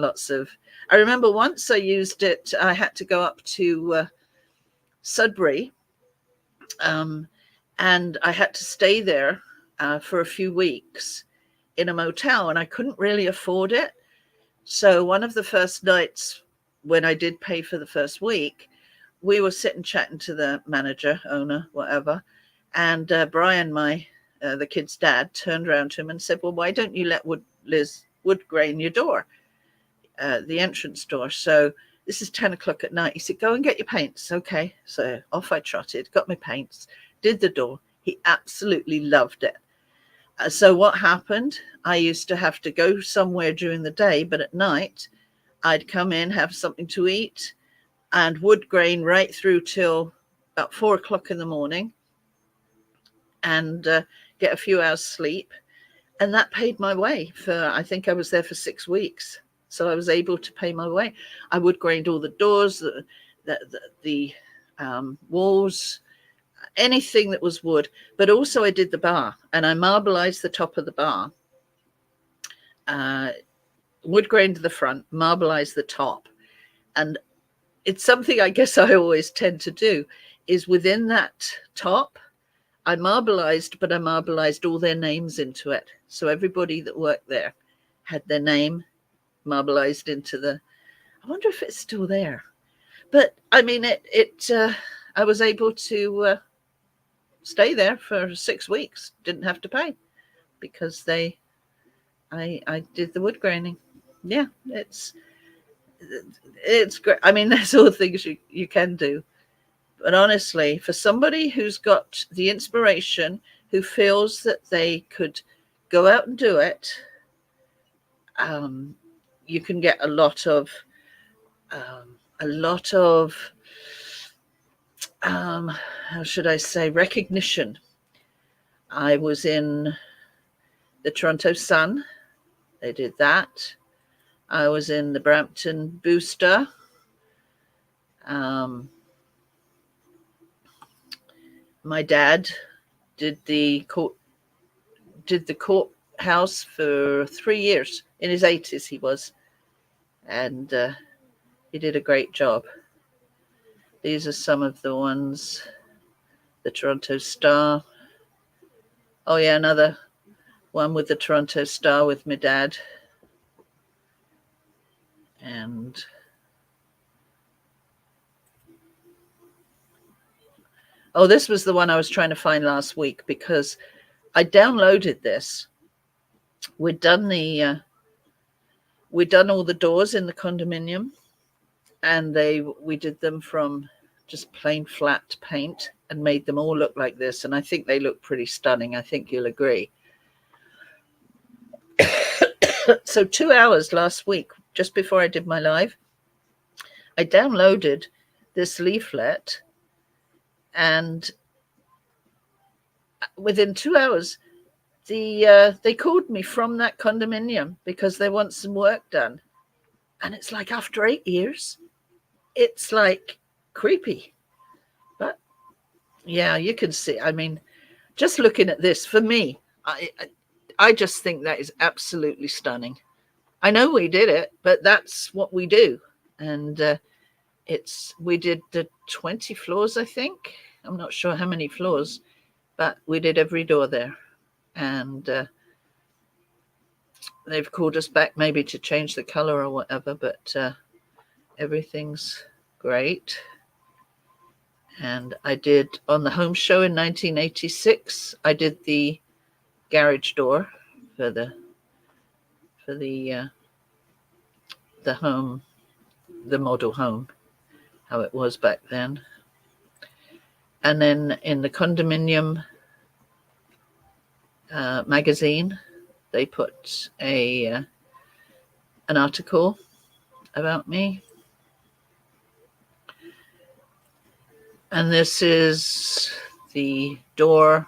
Speaker 1: lots of, I remember once I used it, I had to go up to Sudbury, and I had to stay there for a few weeks in a motel, and I couldn't really afford it. So one of the first nights when I did pay for the first week, we were sitting chatting to the manager, owner, whatever. And Brian, the kid's dad, turned around to him and said, well, why don't you let Liz Woodgrain your door, the entrance door? So this is 10 o'clock at night. He said, go and get your paints. Okay. So off I trotted, got my paints, did the door. He absolutely loved it. So what happened, I used to have to go somewhere during the day, but at night I'd come in, have something to eat, and wood grain right through till about 4 o'clock in the morning, and get a few hours sleep. And that paid my way for, I think I was there for 6 weeks. So I was able to pay my way. I wood grained all the doors, the walls, anything that was wood. But also I did the bar, and I marbleized the top of the bar. Wood grained the front, marbleized the top. And it's something I guess I always tend to do, is within that top, I marbleized, but I marbleized all their names into it. So everybody that worked there had their name marbleized into the, I wonder if it's still there. But I mean, I was able to stay there for 6 weeks, didn't have to pay, because I did the wood graining. Yeah, it's great. I mean, there's all things you can do. But honestly, for somebody who's got the inspiration, who feels that they could go out and do it, you can get a lot of how should I say, recognition. I was in the Toronto Sun. They did that. I was in the Brampton Booster. My dad did the courthouse for 3 years. In his 80s he was, and he did a great job. These are some of the ones. The Toronto Star. Oh yeah, another one with the Toronto Star with my dad. And oh, this was the one I was trying to find last week, because I downloaded this. We'd done all the doors in the condominium, and we did them from just plain flat paint and made them all look like this. And I think they look pretty stunning. I think you'll agree. So 2 hours last week, just before I did my live, I downloaded this leaflet, and within 2 hours, they called me from that condominium because they want some work done. And it's like, after 8 years, it's like creepy. But yeah, you can see, I mean, just looking at this, for me, I just think that is absolutely stunning. I know we did it, but that's what we do. And we did the 20 floors, I think. I'm not sure how many floors, but we did every door there. And they've called us back maybe to change the color or whatever, but everything's great. And I did, on the home show in 1986, I did the garage door for the home, the model home, how it was back then. And then in the condominium magazine, they put an article about me. And this is the door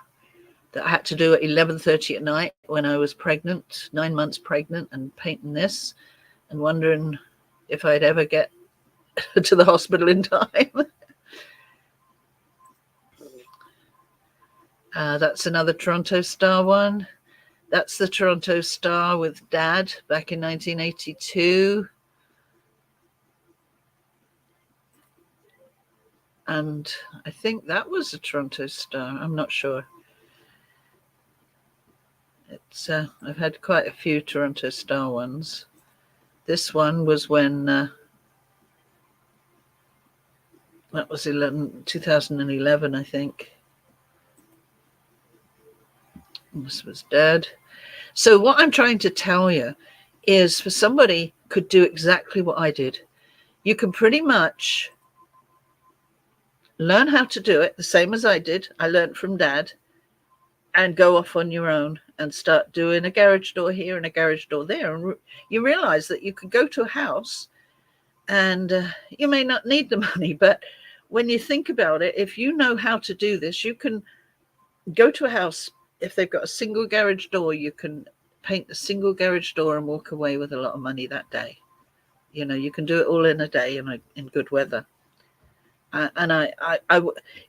Speaker 1: that I had to do at 11:30 at night when I was pregnant, 9 months pregnant, and painting this and wondering if I'd ever get to the hospital in time. That's another Toronto Star one. That's the Toronto Star with Dad back in 1982. And I think that was a Toronto Star. I'm not sure. It's I've had quite a few Toronto Star ones. This one was when that was 2011, I think. This was Dad. So what I'm trying to tell you is, for somebody could do exactly what I did, you can pretty much learn how to do it the same as I did. I learned from Dad, and go off on your own and start doing a garage door here and a garage door there. And you realize that you can go to a house and you may not need the money, but when you think about it, if you know how to do this, you can go to a house. If they've got a single garage door, you can paint a single garage door and walk away with a lot of money that day. You know, you can do it all in a day in good weather. And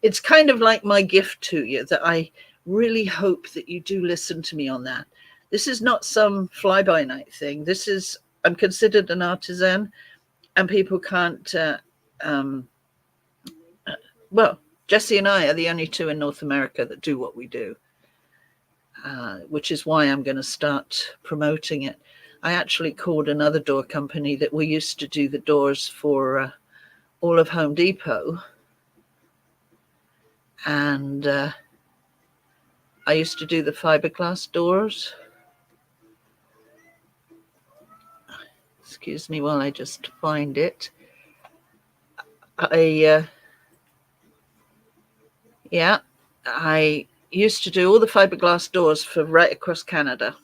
Speaker 1: it's kind of like my gift to you, that I really hope that you do listen to me on that. This is not some fly-by-night thing. I'm considered an artisan, and people can't, well, Jesse and I are the only two in North America that do what we do, which is why I'm going to start promoting it. I actually called another door company that we used to do the doors for all of Home Depot. And I used to do the fiberglass doors. Excuse me while I just find it. I used to do all the fiberglass doors for right across Canada.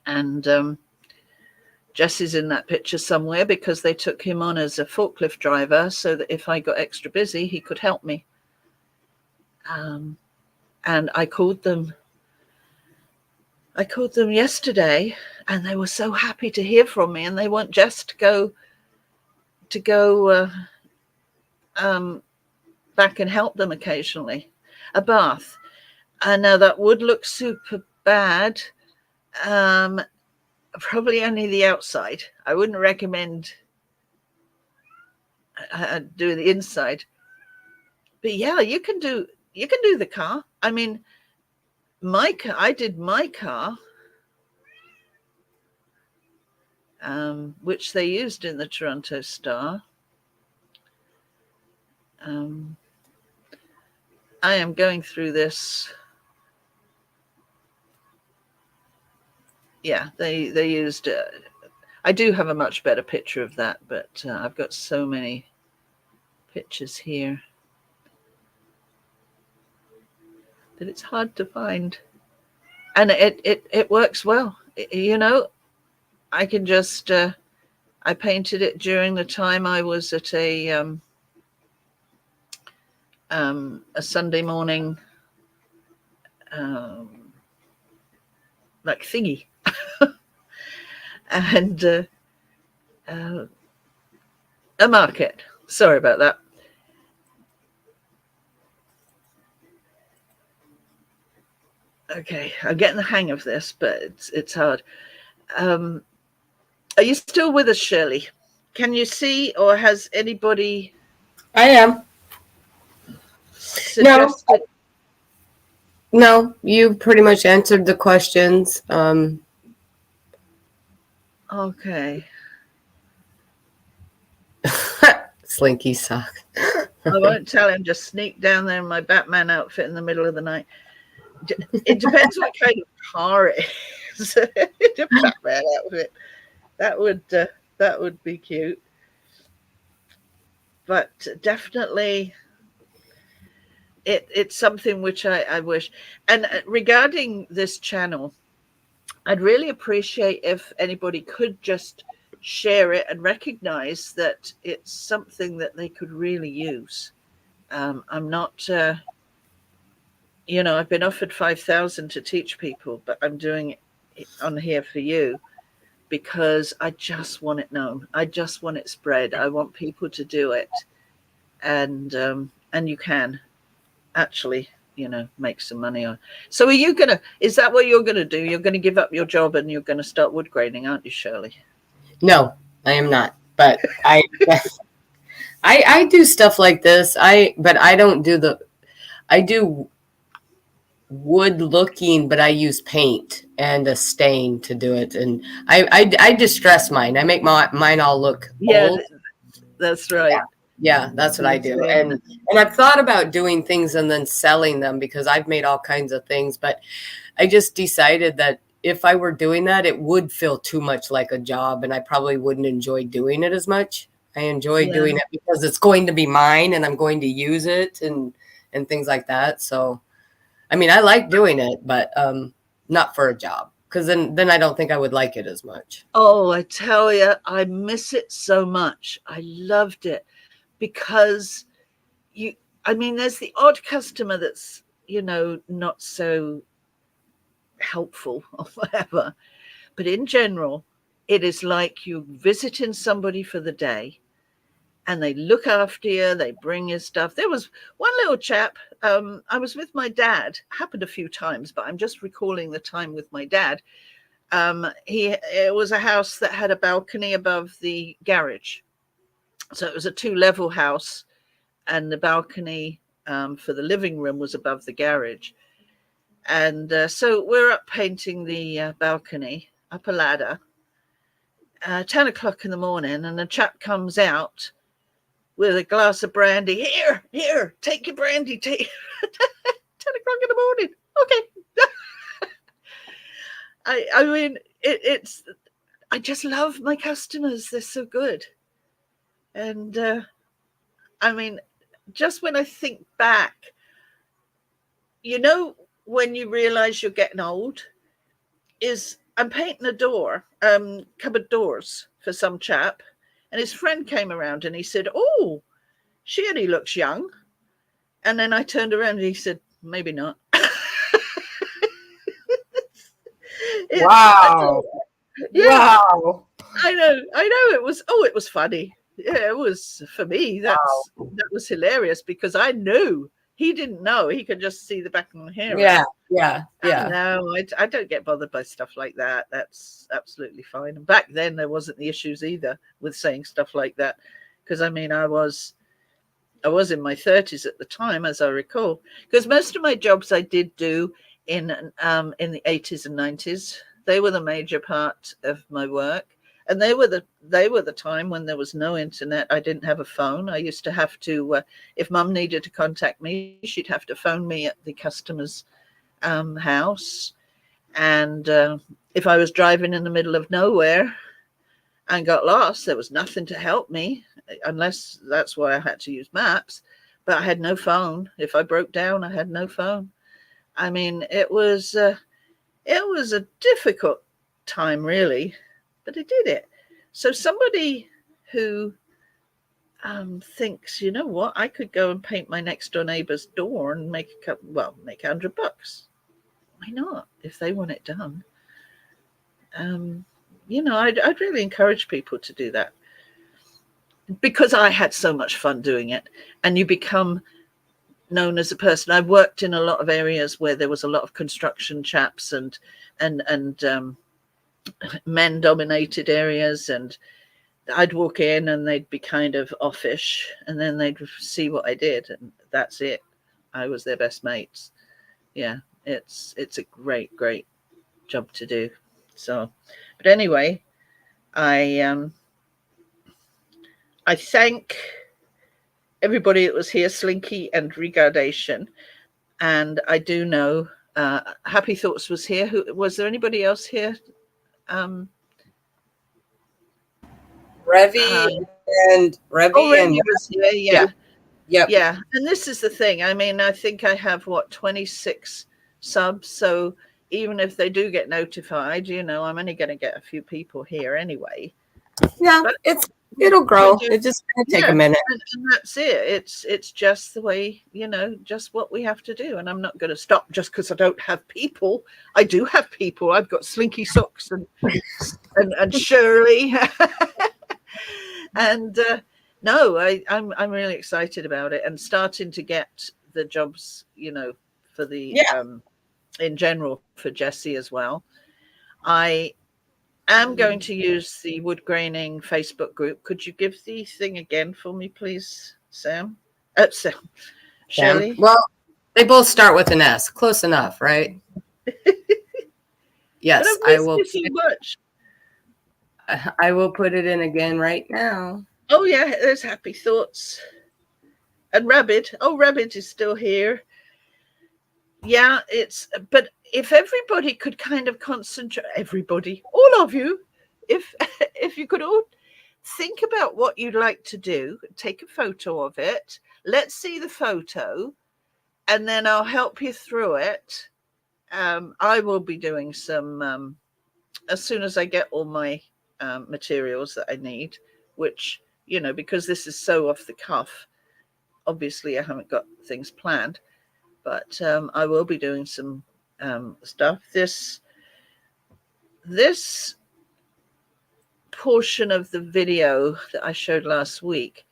Speaker 1: And Jesse's in that picture somewhere because they took him on as a forklift driver so that if I got extra busy, he could help me. And I called them yesterday, and they were so happy to hear from me, and they want Jess to go back and help them occasionally. A bath. I know that would look super bad. Probably only the outside. I wouldn't recommend doing the inside. But yeah, you can do the car. I mean, I did my car, which they used in the Toronto Star. I am going through this. Yeah, they used. I do have a much better picture of that, but I've got so many pictures here that it's hard to find, and it works well. You know, I can just. I painted it during the time I was at a Sunday morning like thingy. And a market. Sorry about that. Okay, I'm getting the hang of this, but it's hard. Are you still with us, Shirley? Can you see, or has anybody?
Speaker 2: I am.
Speaker 1: Suggested...
Speaker 2: No, you pretty much answered the questions.
Speaker 1: Okay.
Speaker 2: Slinky sock.
Speaker 1: I won't tell him. Just sneak down there in my Batman outfit in the middle of the night. It depends what kind of car it is. The Batman outfit. That would be cute. But definitely, it's something which I wish. And regarding this channel, I'd really appreciate if anybody could just share it and recognize that it's something that they could really use. I'm not, I've been offered 5,000 to teach people, but I'm doing it on here for you because I just want it known. I just want it spread. I want people to do it. And you can actually, make some money on. So is that what you're going to do? You're going to give up your job and you're going to start wood graining, aren't you, Shirley?
Speaker 2: No, I am not. But I do stuff like this. But I don't do I do wood looking, but I use paint and a stain to do it. And I distress mine. I make mine all look old.
Speaker 1: That's right.
Speaker 2: Yeah, that's what I do. And I've thought about doing things and then selling them because I've made all kinds of things. But I just decided that if I were doing that, it would feel too much like a job and I probably wouldn't enjoy doing it as much. I enjoy doing it because it's going to be mine and I'm going to use it and things like that. So I mean, I like doing it, but not for a job, because then I don't think I would like it as much.
Speaker 1: Oh, I tell you, I miss it so much. I loved it because I mean, there's the odd customer that's, not so helpful or whatever. But in general, it is like you visiting somebody for the day and they look after you, they bring you stuff. There was one little chap, I was with my dad, happened a few times, but I'm just recalling the time with my dad. It was a house that had a balcony above the garage. So it was a 2-level house, and the balcony for the living room was above the garage. And so we're up painting the balcony, up a ladder, 10 o'clock in the morning, and a chap comes out with a glass of brandy. Here, take your brandy. 10 o'clock in the morning. Okay. I mean, I just love my customers. They're so good. And I mean, just when I think back, when you realize you're getting old, is I'm painting a door, cupboard doors for some chap, and his friend came around and he said, "Oh, she only looks young." And then I turned around and he said, "Maybe not."
Speaker 2: Wow.
Speaker 1: Yeah,
Speaker 2: Wow.
Speaker 1: I know. It was funny. Yeah, it was for me. That was hilarious because I knew he didn't know. He could just see the back of my hair.
Speaker 2: Yeah.
Speaker 1: No, I don't get bothered by stuff like that. That's absolutely fine. And back then there wasn't the issues either with saying stuff like that, because I mean I was in my 30s at the time, as I recall, because most of my jobs I did do in the 80s and 90s. They were the major part of my work. And they were the time when there was no internet. I didn't have a phone. I used to have to, if Mum needed to contact me, she'd have to phone me at the customer's house. And if I was driving in the middle of nowhere and got lost, there was nothing to help me, unless that's why I had to use maps. But I had no phone. If I broke down, I had no phone. I mean, it was a difficult time, really. But I did it. So somebody who thinks, you know what, I could go and paint my next door neighbor's door and make $100. Why not? If they want it done. I'd really encourage people to do that, because I had so much fun doing it, and you become known as a person. I worked in a lot of areas where there was a lot of construction chaps and men dominated areas, and I'd walk in and they'd be kind of offish, and then they'd see what I did, and that's it. I was their best mates. Yeah, it's a great job to do. So, but anyway, I thank everybody that was here, Slinky and Regardation, and I do know Happy Thoughts was here. Who was there? Anybody else here?
Speaker 2: Revy and
Speaker 1: was here,
Speaker 2: Yep.
Speaker 1: Yeah. And this is the thing. I mean, I think I have 26 subs. So even if they do get notified, I'm only going to get a few people here anyway.
Speaker 2: Yeah,
Speaker 1: but
Speaker 2: it'll grow. It just going to take a minute.
Speaker 1: And that's it. It's just the way, just what we have to do. And I'm not going to stop just because I don't have people. I do have people. I've got Slinky Socks and Shirley. And no, I'm really excited about it, and starting to get the jobs, for the in general for Jessie as well. I am going to use the Woodgraining Facebook group. Could you give the thing again for me, please, Sam? Sam. Shirley?
Speaker 2: Well, they both start with an S. Close enough, right? Yes, I will. I will put it in again right now.
Speaker 1: Oh, yeah, there's Happy Thoughts. And Rabbit. Oh, Rabbit is still here. Yeah, but if everybody could kind of concentrate, everybody, all of you, if you could all think about what you'd like to do, take a photo of it, let's see the photo, and then I'll help you through it. I will be doing some as soon as I get all my materials that I need, which, you know, because this is so off the cuff, obviously I haven't got things planned, but I will be doing some stuff. This portion of the video that I showed last week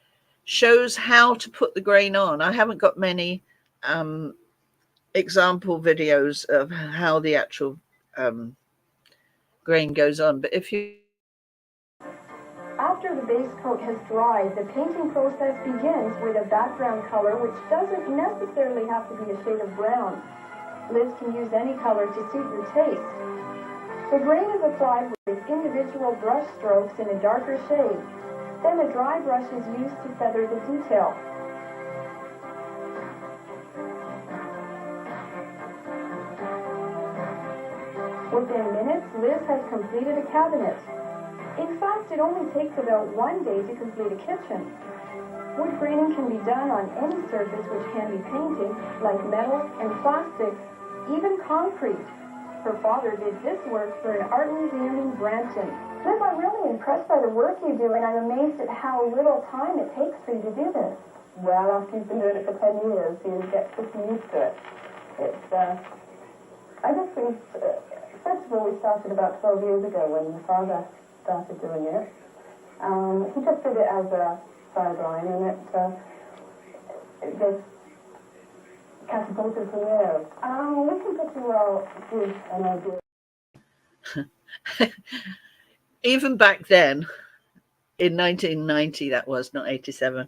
Speaker 1: shows how to put the grain on. I haven't got many example videos of how the actual grain goes on, but if you
Speaker 5: After the base coat has dried, the painting process begins with a background color, which doesn't necessarily have to be a shade of brown. Liz can use any color to suit your taste. The grain is applied with individual brush strokes in a darker shade. Then a dry brush is used to feather the detail. Within minutes, Liz has completed a cabinet. In fact, it only takes about 1 day to complete a kitchen. Wood graining can be done on any surface which can be painted, like metal and plastics, even concrete. Her father did this work for an art museum in Brampton.
Speaker 6: Liz, I'm really impressed by the work you do, and I'm amazed at how little time it takes for you to do this.
Speaker 5: Well, after you've been doing it for 10 years, you get pretty used to it. I guess first of all, we started about 12 years ago when my father started doing it. He just did it as a sideline, and it just catapulted from there. We can pretty well give an idea.
Speaker 1: even back then, in 1990, that was not 87,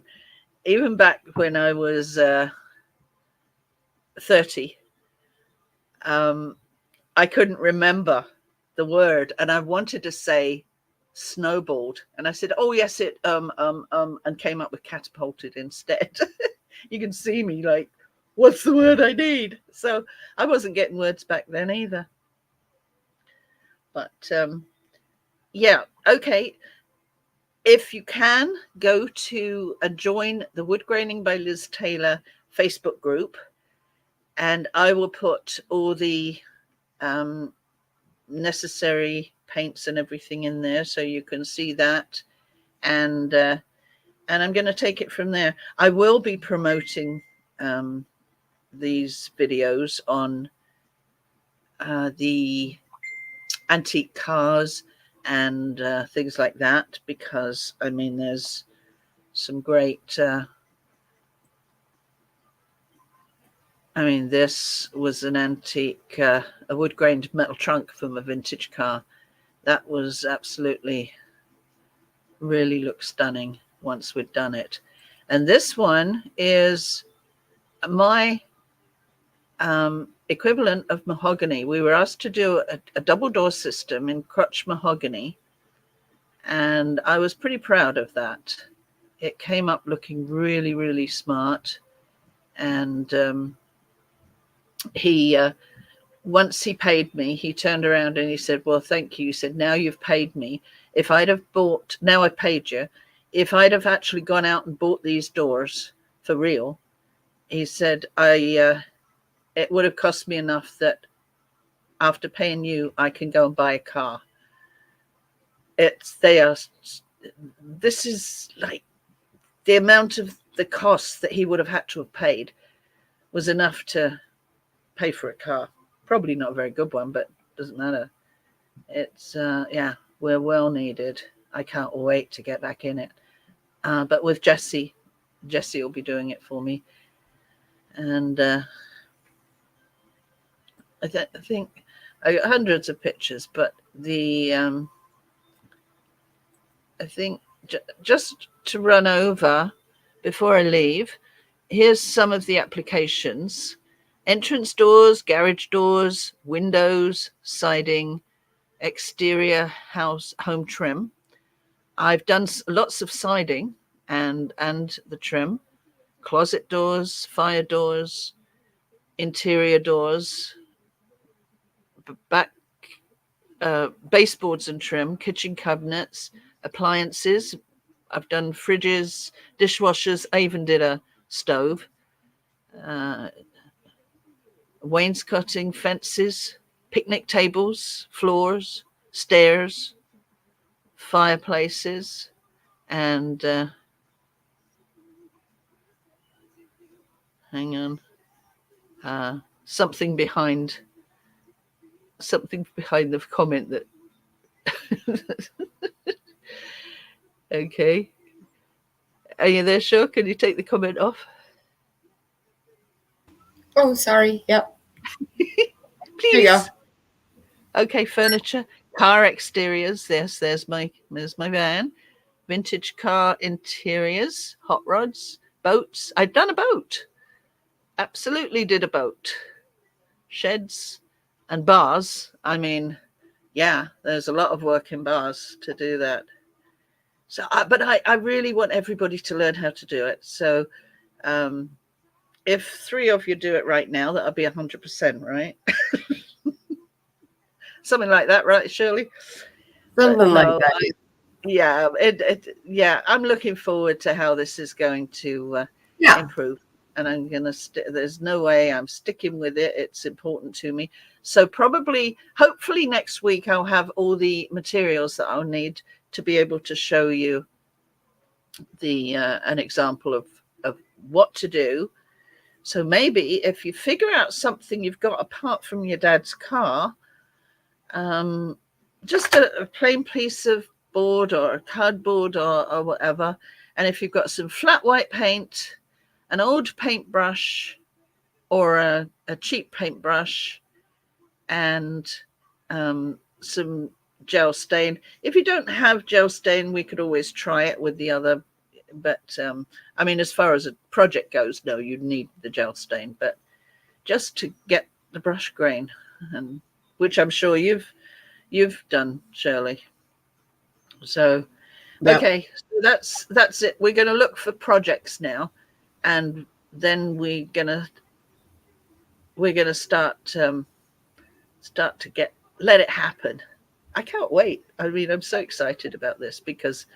Speaker 1: even back when I was 30, I couldn't remember the word, and I wanted to say snowballed, and I said, oh yes, it and came up with catapulted instead. You can see me like, what's the word I need? So I wasn't getting words back then either. But yeah, okay, if you can, go to join the Woodgraining by Liz Taylor Facebook group, and I will put all the necessary paints and everything in there so you can see that, and I'm going to take it from there. I will be promoting these videos on the antique cars and things like that, because I mean there's some great I mean, this was an antique, a wood-grained metal trunk from a vintage car. That was absolutely, really looked stunning once we'd done it. And this one is my equivalent of mahogany. We were asked to do a double door system in crotch mahogany, and I was pretty proud of that. It came up looking really, really smart. And he once he paid me, he turned around and he said, well, thank you. He said, now you've paid me. If I'd have bought, now I paid you, if I'd have actually gone out and bought these doors for real, he said, it would have cost me enough that after paying you, I can go and buy a car. This is like the amount of the cost that he would have had to have paid was enough to pay for a car. Probably not a very good one, but doesn't matter. It's yeah, we're well needed. I can't wait to get back in it. But with Jessie will be doing it for me. And I think I got hundreds of pictures, but the I think just to run over before I leave, here's some of the applications: entrance doors, garage doors, windows, siding, exterior home trim. I've done lots of siding and the trim, closet doors, fire doors, interior doors, back baseboards and trim, kitchen cabinets, appliances. I've done fridges, dishwashers. I even did a stove. wainscoting, fences, picnic tables, floors, stairs, fireplaces, and hang on, something behind the comment that okay. Are you there, Sure? Can you take the comment off?
Speaker 2: Oh, sorry. Yep.
Speaker 1: Please.
Speaker 2: There you go.
Speaker 1: Okay, furniture, car exteriors. There's my van. Vintage car interiors, hot rods, boats. I've done a boat. Absolutely did a boat. Sheds and bars. I mean, yeah, there's a lot of work in bars to do that. So, but I really want everybody to learn how to do it. So, if 3 of you do it right now, that'll be 100%, right? Something like that, right, Shirley?
Speaker 2: Something like that.
Speaker 1: Yeah, I'm looking forward to how this is going to improve. And I'm going to, there's no way I'm sticking with it. It's important to me. So hopefully next week, I'll have all the materials that I'll need to be able to show you an example of what to do. So maybe if you figure out something you've got apart from your dad's car, just a plain piece of board or cardboard or whatever. And if you've got some flat white paint, an old paintbrush or a cheap paintbrush, and some gel stain. If you don't have gel stain, we could always try it with the other. But I mean, as far as a project goes, no, you need the gel stain. But just to get the brush grain, and which I'm sure you've done, Shirley. So, okay, so that's it. We're going to look for projects now, and then we're gonna start to let it happen. I can't wait. I mean, I'm so excited about this because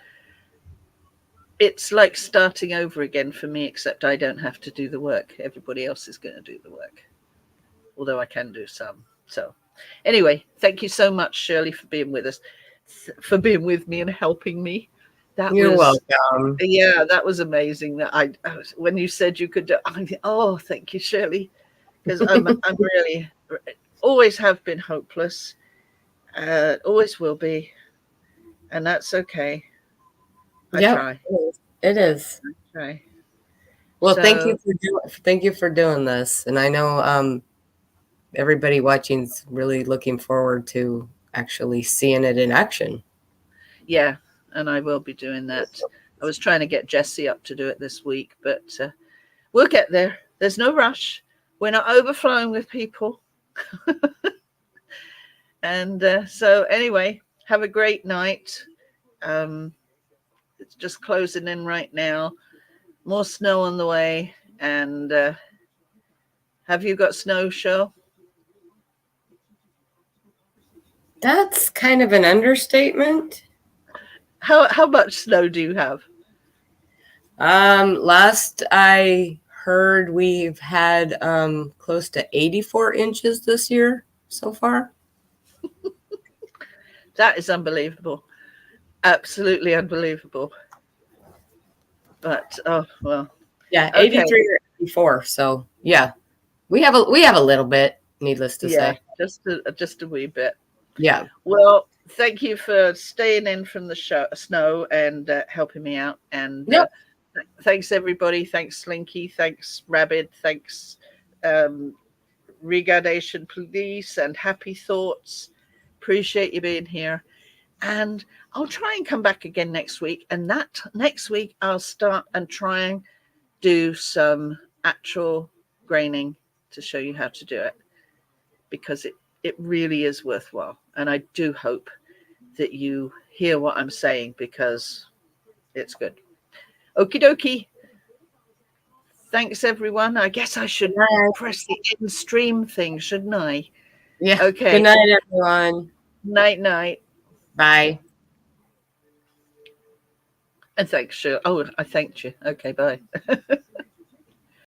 Speaker 1: it's like starting over again for me, except I don't have to do the work. Everybody else is going to do the work, although I can do some. So anyway, thank you so much, Shirley, for being with us, for being with me and helping me.
Speaker 2: You're welcome.
Speaker 1: Yeah, that was amazing. That when you said you could do, oh, thank you, Shirley, because I'm really always have been hopeless, always will be, and that's okay. I try.
Speaker 2: It is.
Speaker 1: I try.
Speaker 2: Well, thank you for doing this, and I know everybody watching's really looking forward to actually seeing it in action.
Speaker 1: Yeah, and I will be doing that. I was trying to get Jessie up to do it this week, but we'll get there. There's no rush. We're not overflowing with people. And so anyway, have a great night. It's just closing in right now. More snow on the way. And have you got snow, Cheryl?
Speaker 2: That's kind of an understatement.
Speaker 1: How much snow do you have?
Speaker 2: Last I heard, we've had close to 84 inches this year so far.
Speaker 1: That is unbelievable. Absolutely unbelievable. But oh well.
Speaker 2: Yeah, 83 or 84. So yeah, we have a little bit, needless to say.
Speaker 1: Just a wee bit.
Speaker 2: Yeah.
Speaker 1: Well, thank you for staying in from the snow and helping me out. And thanks everybody. Thanks Slinky. Thanks Rabbit. Thanks Regardation Police and Happy Thoughts. Appreciate you being here. And I'll try and come back again next week. And that next week I'll start and try and do some actual graining to show you how to do it, because it really is worthwhile. And I do hope that you hear what I'm saying, because it's good. Okie dokie. Thanks, everyone. I guess I should press the end stream thing, shouldn't I?
Speaker 2: Yeah.
Speaker 1: Okay.
Speaker 2: Good night, everyone.
Speaker 1: Night, night.
Speaker 2: Bye.
Speaker 1: And thanks, Shirley. Oh, I thanked you. Okay, bye.